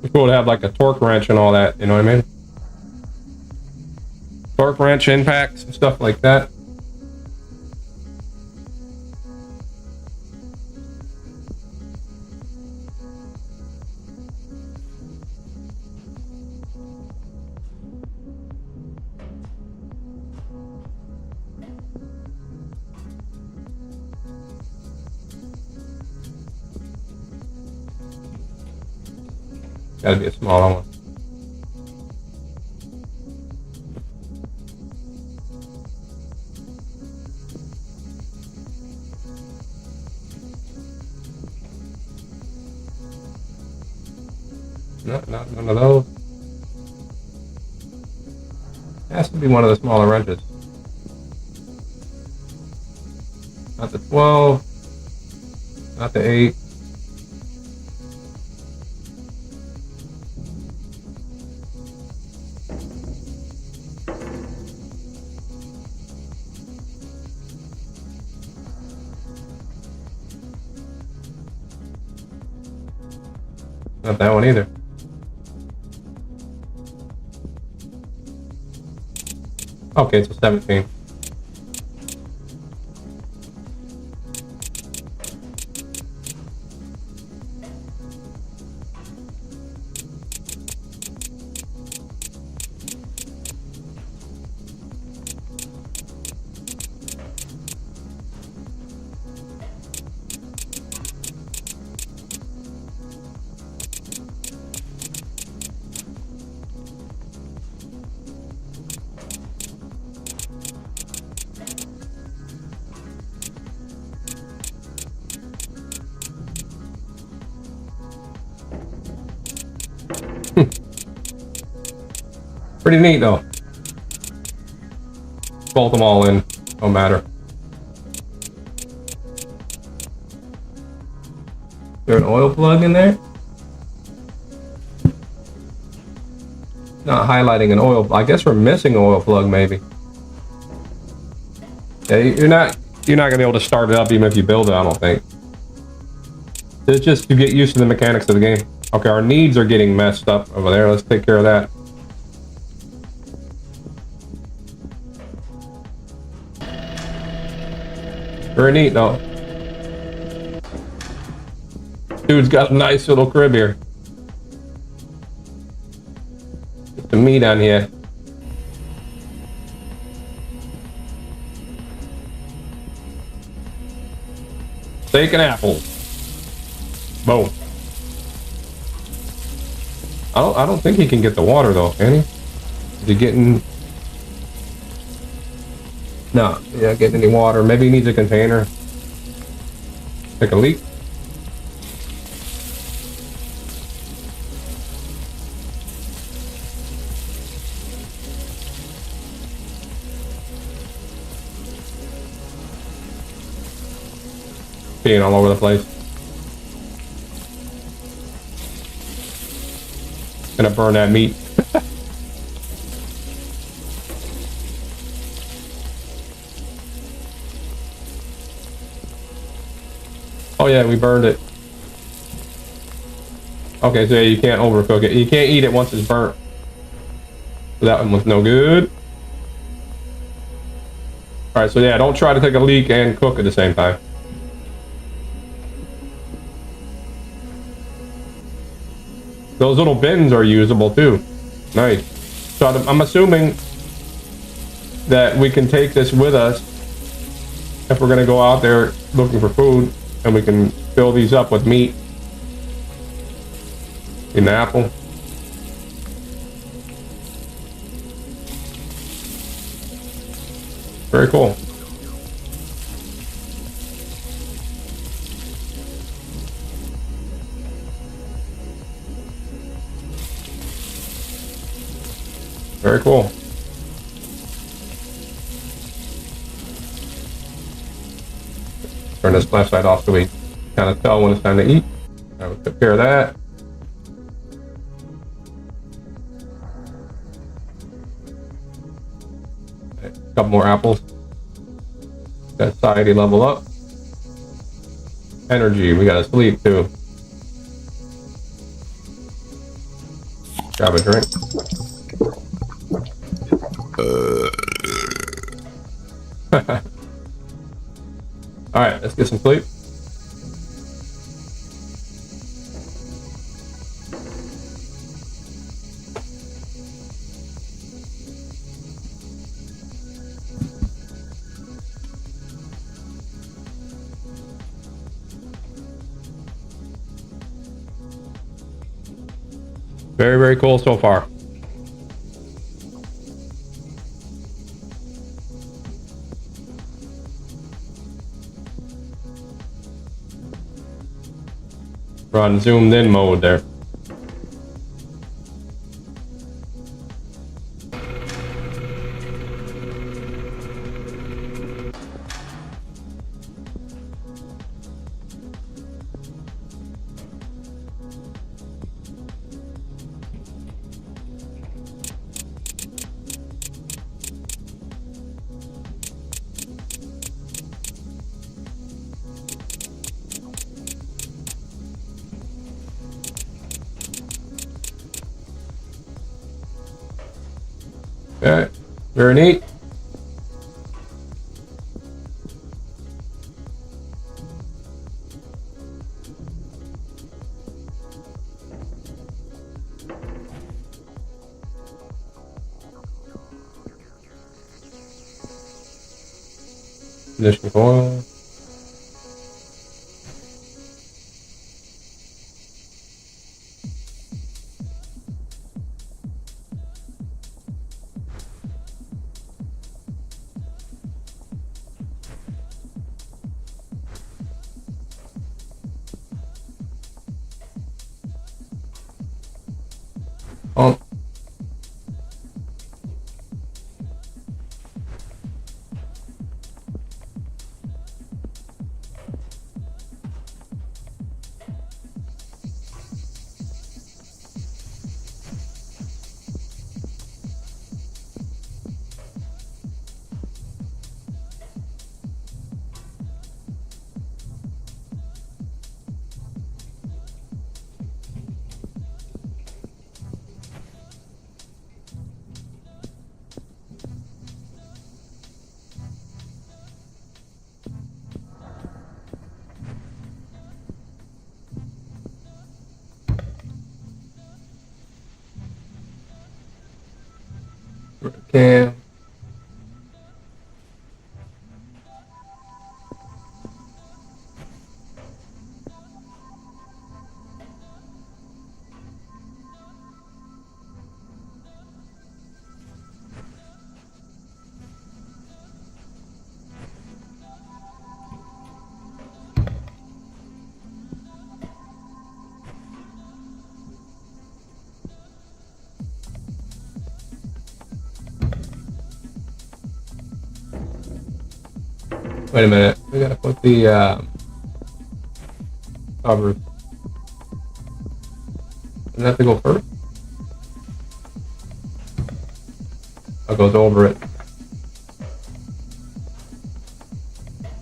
It's cool to have like a torque wrench and all that, you know what I mean? Torque wrench impacts and stuff like that. Gotta be a smaller one. No, not none of those. Has to be one of the smaller wrenches. Not the 12. Not the 8. Not that one either. Okay, it's a 17. Pretty neat though. Bolt them all in, don't matter. Is there an oil plug in there? Not highlighting an oil. I guess we're missing an oil plug maybe. Yeah, you're not gonna be able to start it up even if you build it, I don't think. It's just to get used to the mechanics of the game. Okay, our needs are getting messed up over there. Let's take care of that. Very neat though. Dude's got a nice little crib here. Get the meat on here. Steak and apples. Boom. I don't think he can get the water though, can he? Is he getting? No, he's not getting any water. Maybe he needs a container. Take a leak. Peeing all over the place. Gonna burn that meat. Oh yeah, we burned it. Okay, so yeah, you can't overcook it. You can't eat it once it's burnt. So that one was no good. Alright, so yeah, don't try to take a leak and cook at the same time. Those little bins are usable too. Nice. So I'm assuming that we can take this with us if we're gonna go out there looking for food, and we can fill these up with meat. An apple. Very cool. Very cool. Turn this flashlight off so we kind of tell when it's time to eat. I will take care of that. A couple more apples. Got society level up. Energy, we gotta sleep too. Grab a drink. All right, let's get some sleep. Very, very cool so far. We're on zoomed in mode there. Okay, very neat. Condition coil. Pump. Cam. Wait a minute. We gotta put the cover. Doesn't have to go first? I'll go over it.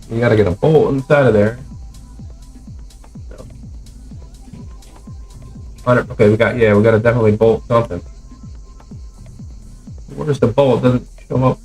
You gotta get a bolt inside of there. Okay, we gotta definitely bolt something. Where's the bolt? It doesn't show up.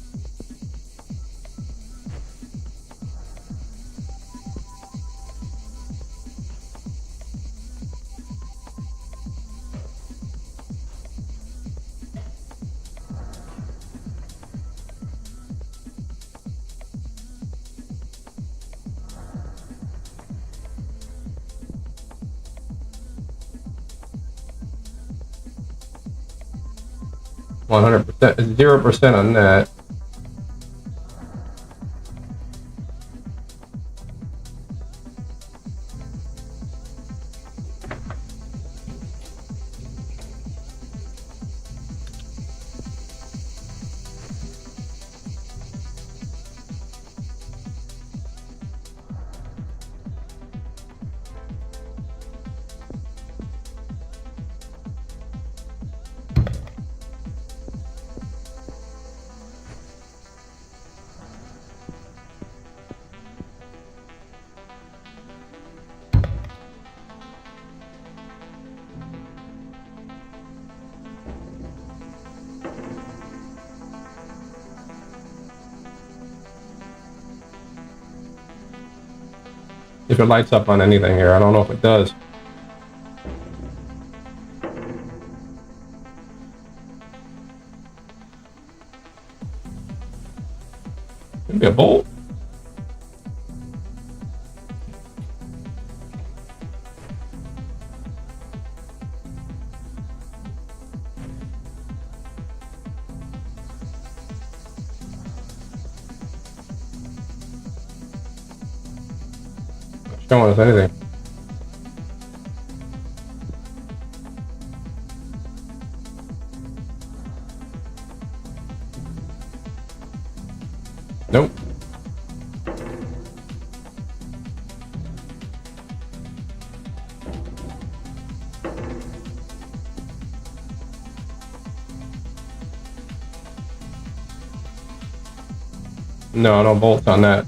%, 0% on that. If it lights up on anything here, I don't know if it does. Could be a bolt. Not showing us anything. Nope. No bolts on that.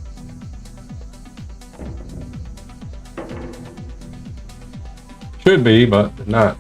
Should be, but not.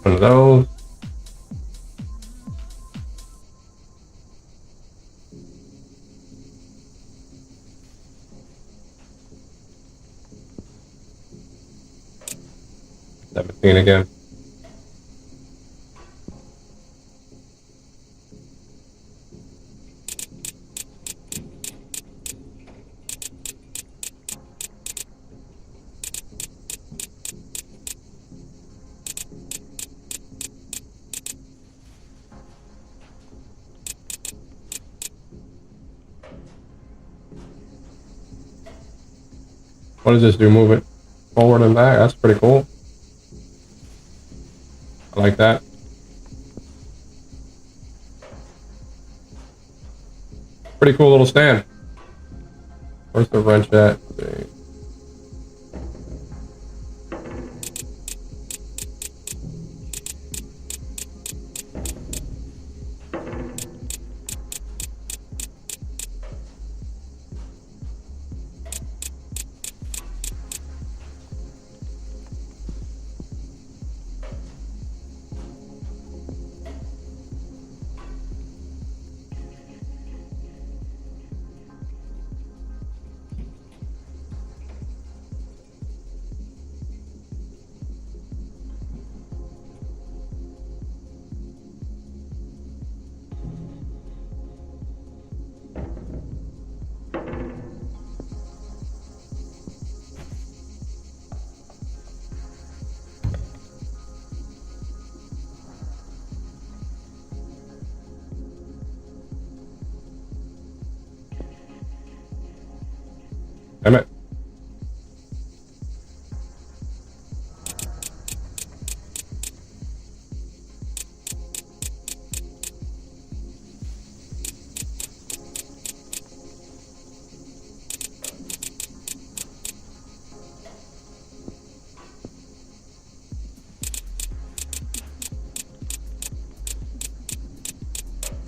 One of those. $17 again. What does this do? Move it forward and back? That's pretty cool. I like that. Pretty cool little stand. Where's the wrench at? Damn it.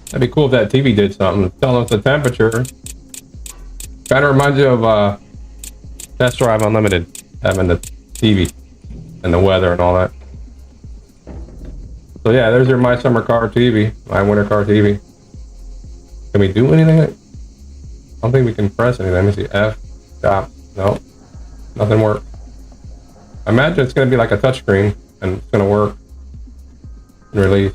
That'd be cool if that TV did something, telling us the temperature. Kind of reminds you of Test Drive Unlimited, having the TV and the weather and all that. So yeah, there's your My Summer Car TV, My Winter Car TV. Can we do anything? I don't think we can press anything. Let me see, F, stop, no, nothing works. I imagine it's going to be like a touchscreen and it's going to work and release.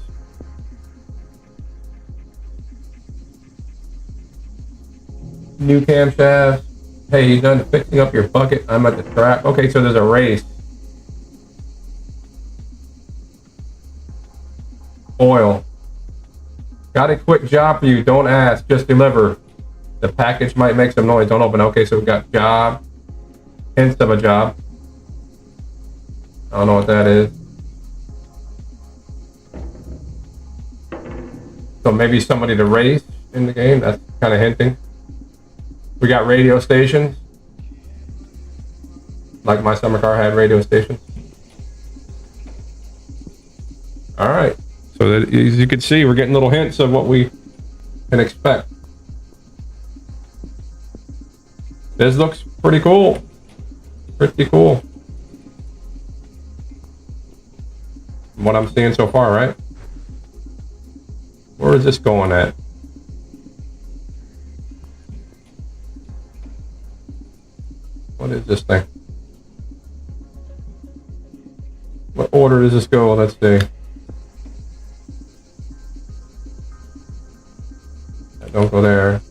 New camshaft. Hey, you done fixing up your bucket? I'm at the track. Okay, so there's a race. Oil. Got a quick job for you. Don't ask, just deliver. The package might make some noise. Don't open. Okay, so we got job. Hints of a job. I don't know what that is. So maybe somebody to race in the game. That's kind of hinting. We got radio stations. Like My Summer Car had radio stations. All right. So that, as you can see, we're getting little hints of what we can expect. This looks pretty cool. Pretty cool. From what I'm seeing so far, right? Where is this going at? What is this thing? What order does this go? Let's see. Don't go there.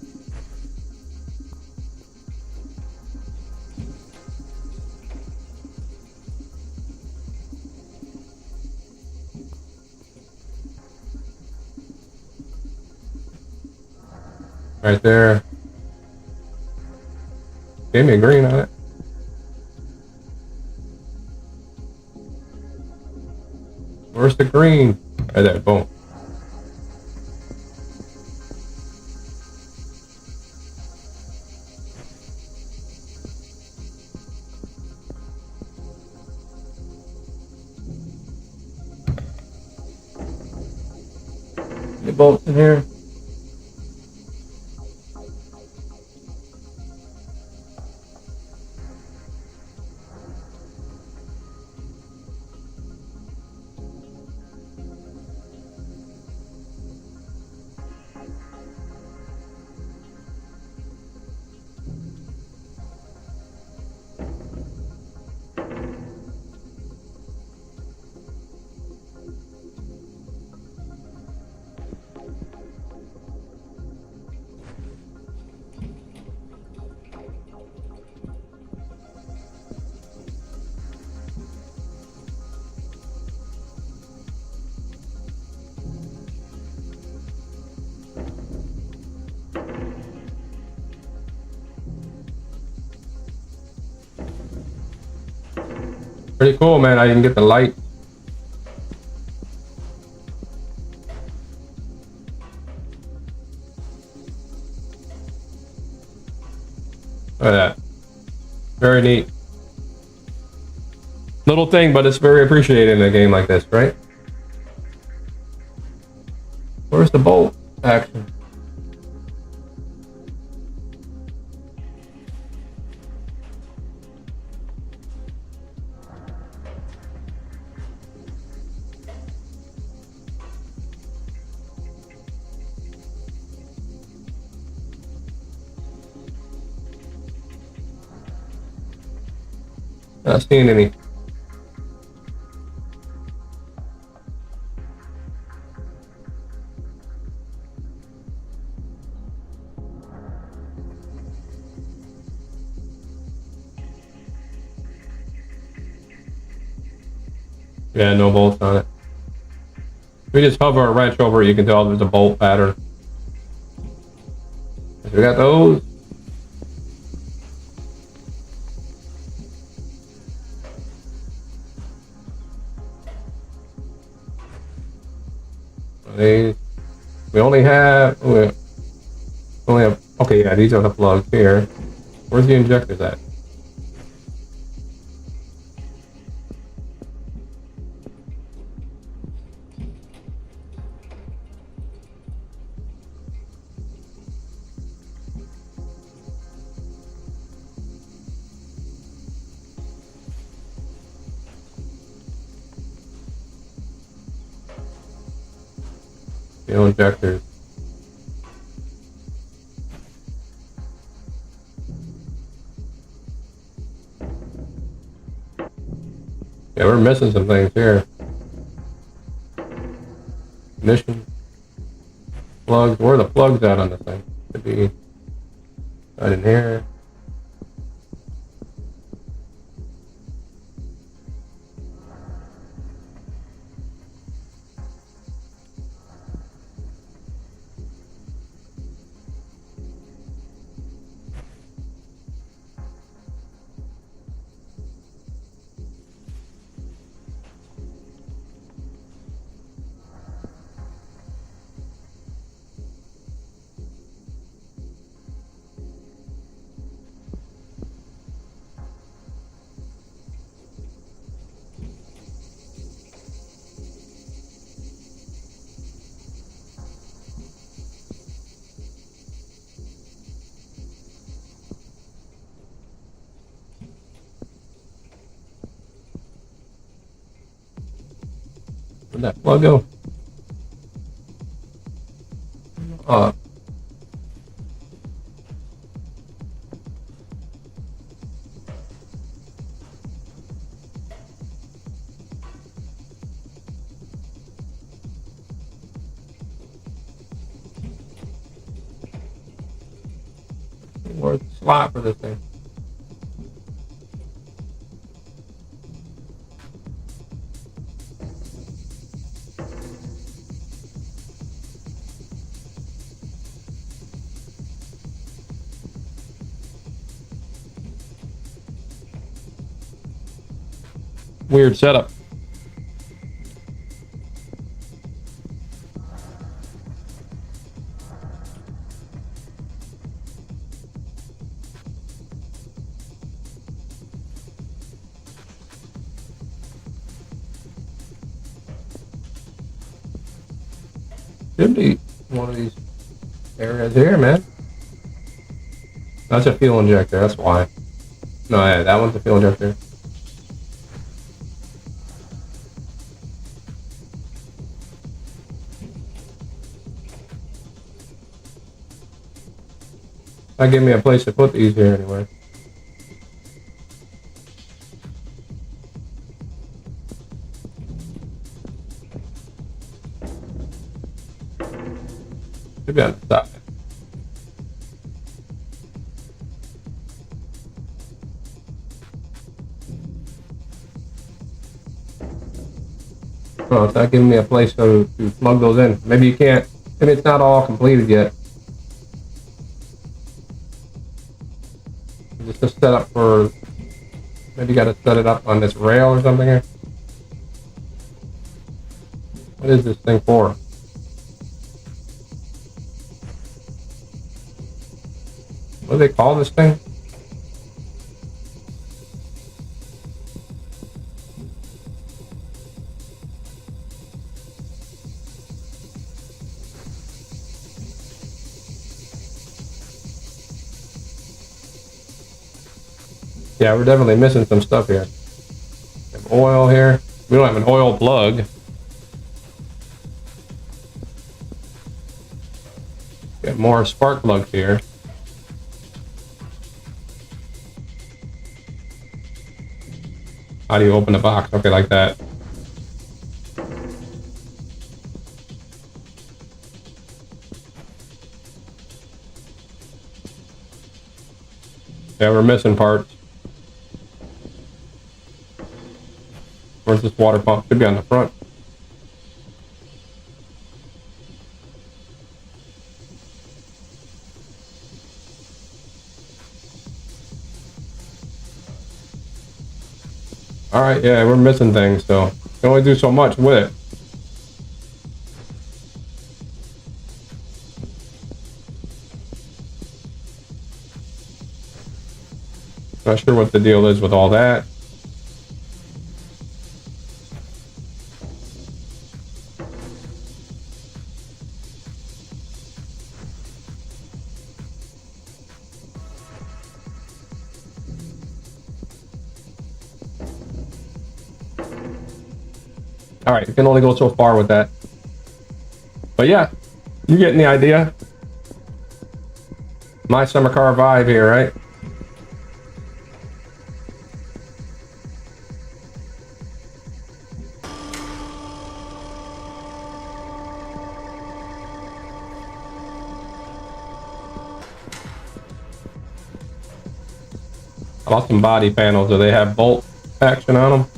Right there. Gave me a green on it. Where's the green? Right there, boom. Any bolts in here? Pretty cool, man. I can get the light. Look at that. Very neat. Little thing, but it's very appreciated in a game like this, right? Where's the bolt action? Not seeing any. Yeah, no bolts on it. If we just hover a wrench over it, you can tell there's a bolt pattern. So we got those. We only have, okay, yeah, these are the plugs here. Where's the injectors at? Fuel injectors. Yeah, we're missing some things here. Ignition. Plugs. Where are the plugs at on this thing? Could be right in here. Where'd that plug go? Where's the slot for this thing? Weird setup. Should be one of these areas here, man. That's a fuel injector, that's why. No, yeah, that one's a fuel injector. That gave me a place to put these here anyway. Should be on the side. Oh, it's not giving me a place to plug those in. Maybe you can't. Maybe it's not all completed yet. Just a setup for Maybe got to set it up on this rail or something here. What is this thing for? What do they call this thing? Yeah, we're definitely missing some stuff here. Some oil here. We don't have an oil plug. Got more spark plugs here. How do you open the box? Okay, like that. Yeah, we're missing parts. Where's this water pump? Should be on the front. All right, yeah, we're missing things, so you can only do so much with it. Not sure what the deal is with all that. All right, you can only go so far with that. But yeah, you're getting the idea. My summer car vibe here, right? I bought some body panels. Do they have bolt action on them?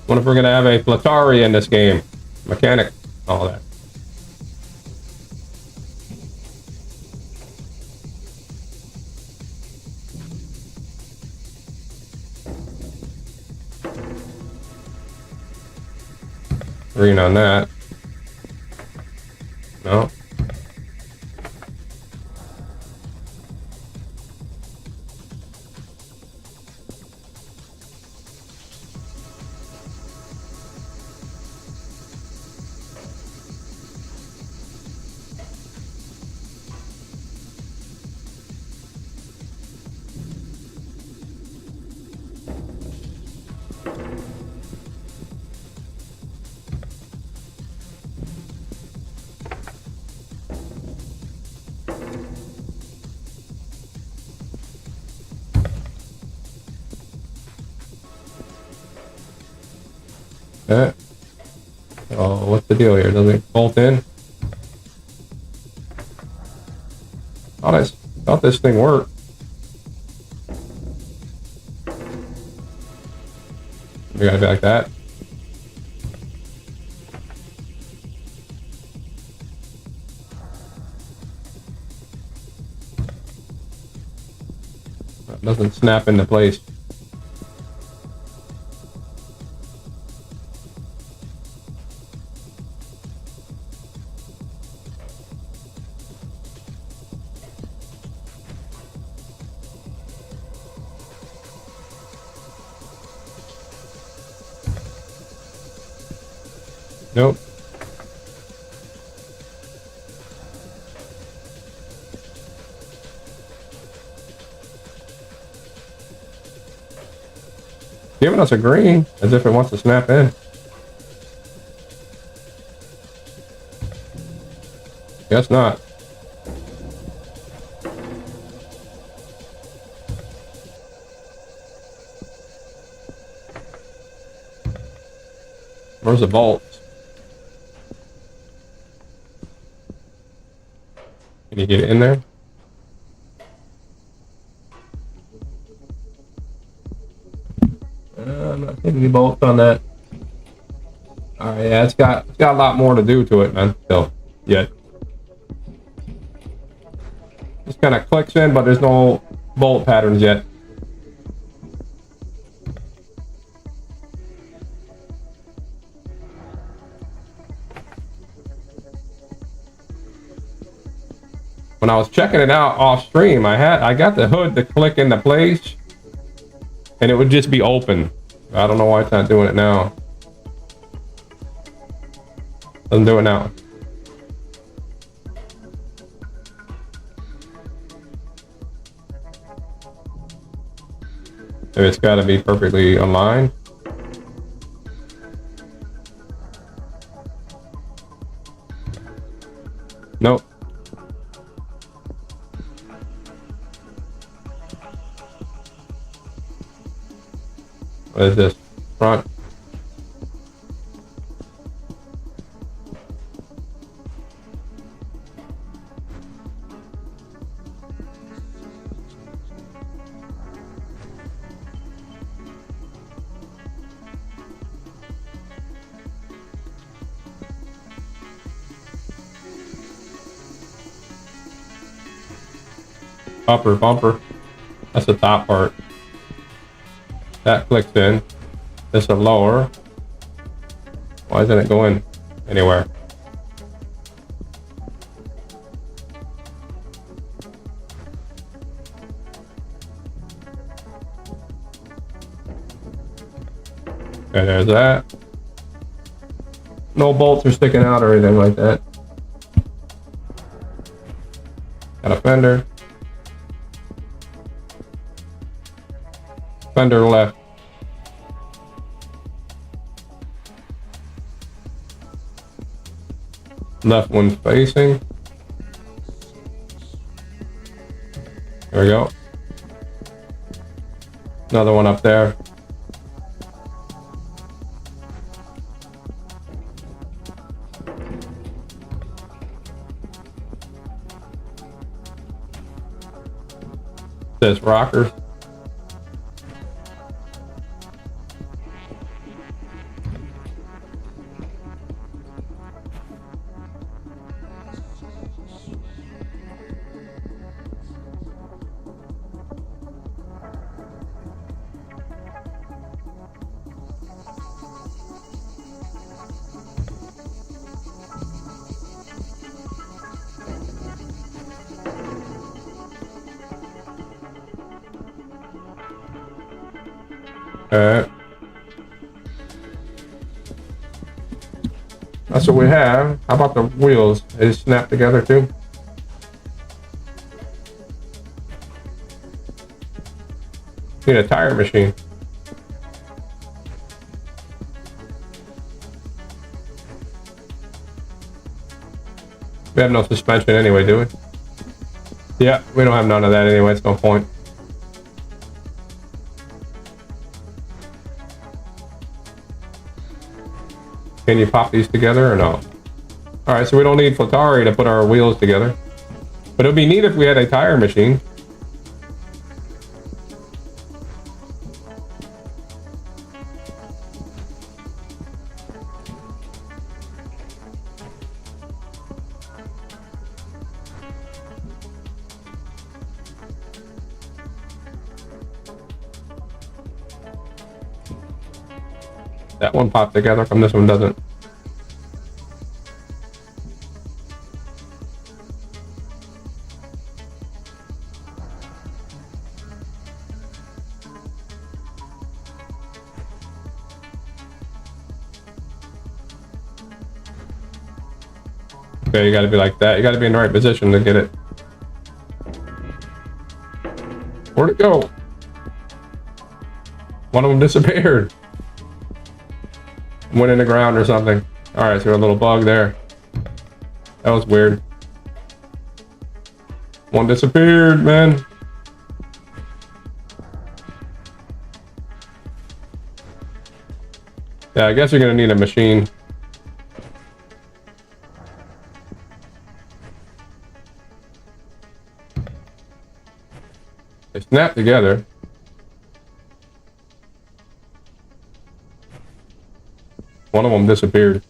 What if we're gonna have a Flatari in this game? Mechanic, all that. Green on that. No. Okay. Oh, what's the deal here? Doesn't it bolt in? Thought this thing worked. We gotta be like that. That doesn't snap into place. Nope. Giving us a green, as if it wants to snap in. Guess not. Where's the bolts? Can you get it in there? I'm not hitting any bolts on that. All right, yeah, it's got a lot more to do to it, man. Still, yet. Just kind of clicks in, but there's no bolt patterns yet. When I was checking it out off stream, I got the hood to click into place, and it would just be open. I don't know why it's not doing it now. Doesn't do it now. Maybe it's got to be perfectly aligned. Nope. What is this? Front. Upper bumper. That's the top part. That clicks in. This is a lower. Why isn't it going anywhere? Okay, there's that. No bolts are sticking out or anything like that. Got a fender. Fender left. Left one's facing. There we go. Another one up there. Says rockers. Alright. That's what we have. How about the wheels? They snap together too? Need a tire machine. We have no suspension anyway, do we? Yeah, we don't have none of that anyway. It's no point. Can you pop these together or no? Alright, so we don't need Flatari to put our wheels together. But it would be neat if we had a tire machine. That one popped together, from this one doesn't. Okay, you gotta be like that. You gotta be in the right position to get it. Where'd it go? One of them disappeared. Went in the ground or something. Alright, so a little bug there. That was weird. One disappeared, man. Yeah, I guess you're gonna need a machine. They snap together. One of them disappeared.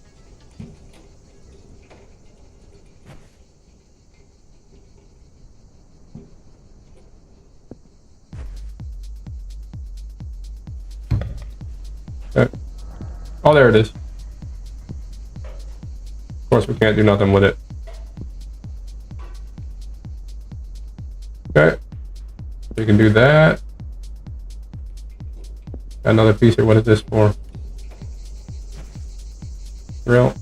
Oh, there it is. Of course, we can't do nothing with it. Okay. You can do that. Got another piece here. What is this for? Real.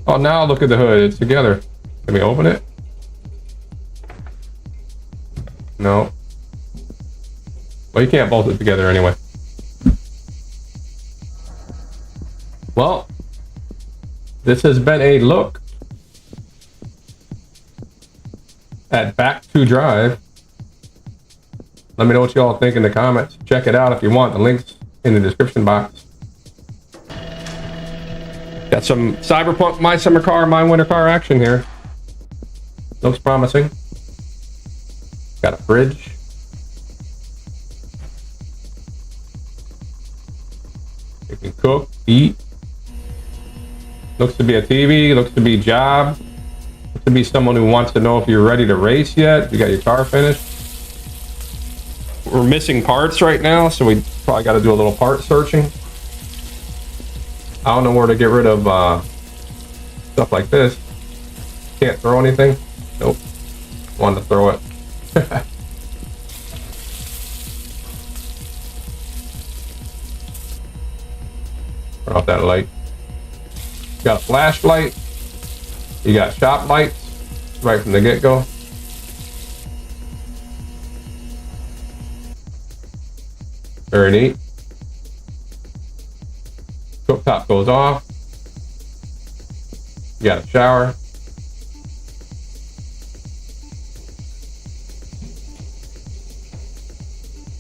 Oh, now look at the hood. It's together. Can we open it? No. Well, you can't bolt it together anyway. Well, this has been a look at Back to Drive. Let me know what you all think in the comments. Check it out if you want. The link's in the description box. Got some Cyberpunk My Summer Car, My Winter Car action here. Looks promising. Got a fridge. You can cook, eat. Looks to be a TV, looks to be job. Looks to be someone who wants to know if you're ready to race yet. You got your car finished. We're missing parts right now, so we probably got to do a little part searching. I don't know where to get rid of stuff like this. Can't throw anything. Nope. Wanted to throw it. Turn off that light. You got a flashlight. You got shop lights right from the get-go. Very neat. Cooktop goes off. You got a shower.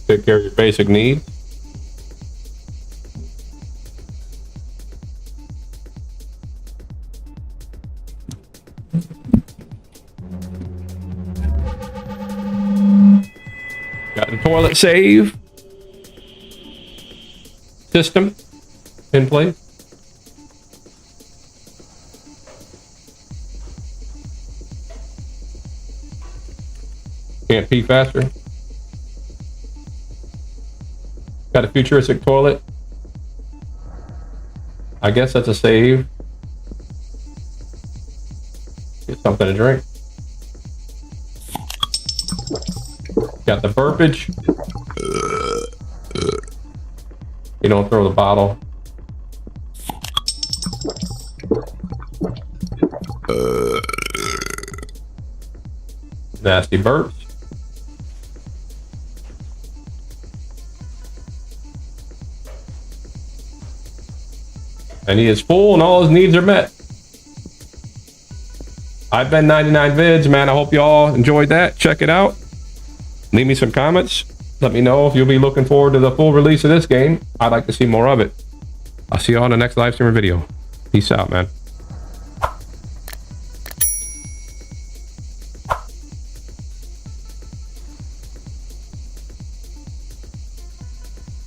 Take care of your basic needs. Got the toilet save system in place. Can't pee faster. Got a futuristic toilet. I guess that's a save. Get something to drink. Got the burpage. You don't throw the bottle. Nasty burps. And he is full and all his needs are met. I've been 99 Vids, man. I hope you all enjoyed that. Check it out. Leave me some comments. Let me know if you'll be looking forward to the full release of this game. I'd like to see more of it. I'll see you all in the next live stream video. Peace out, man.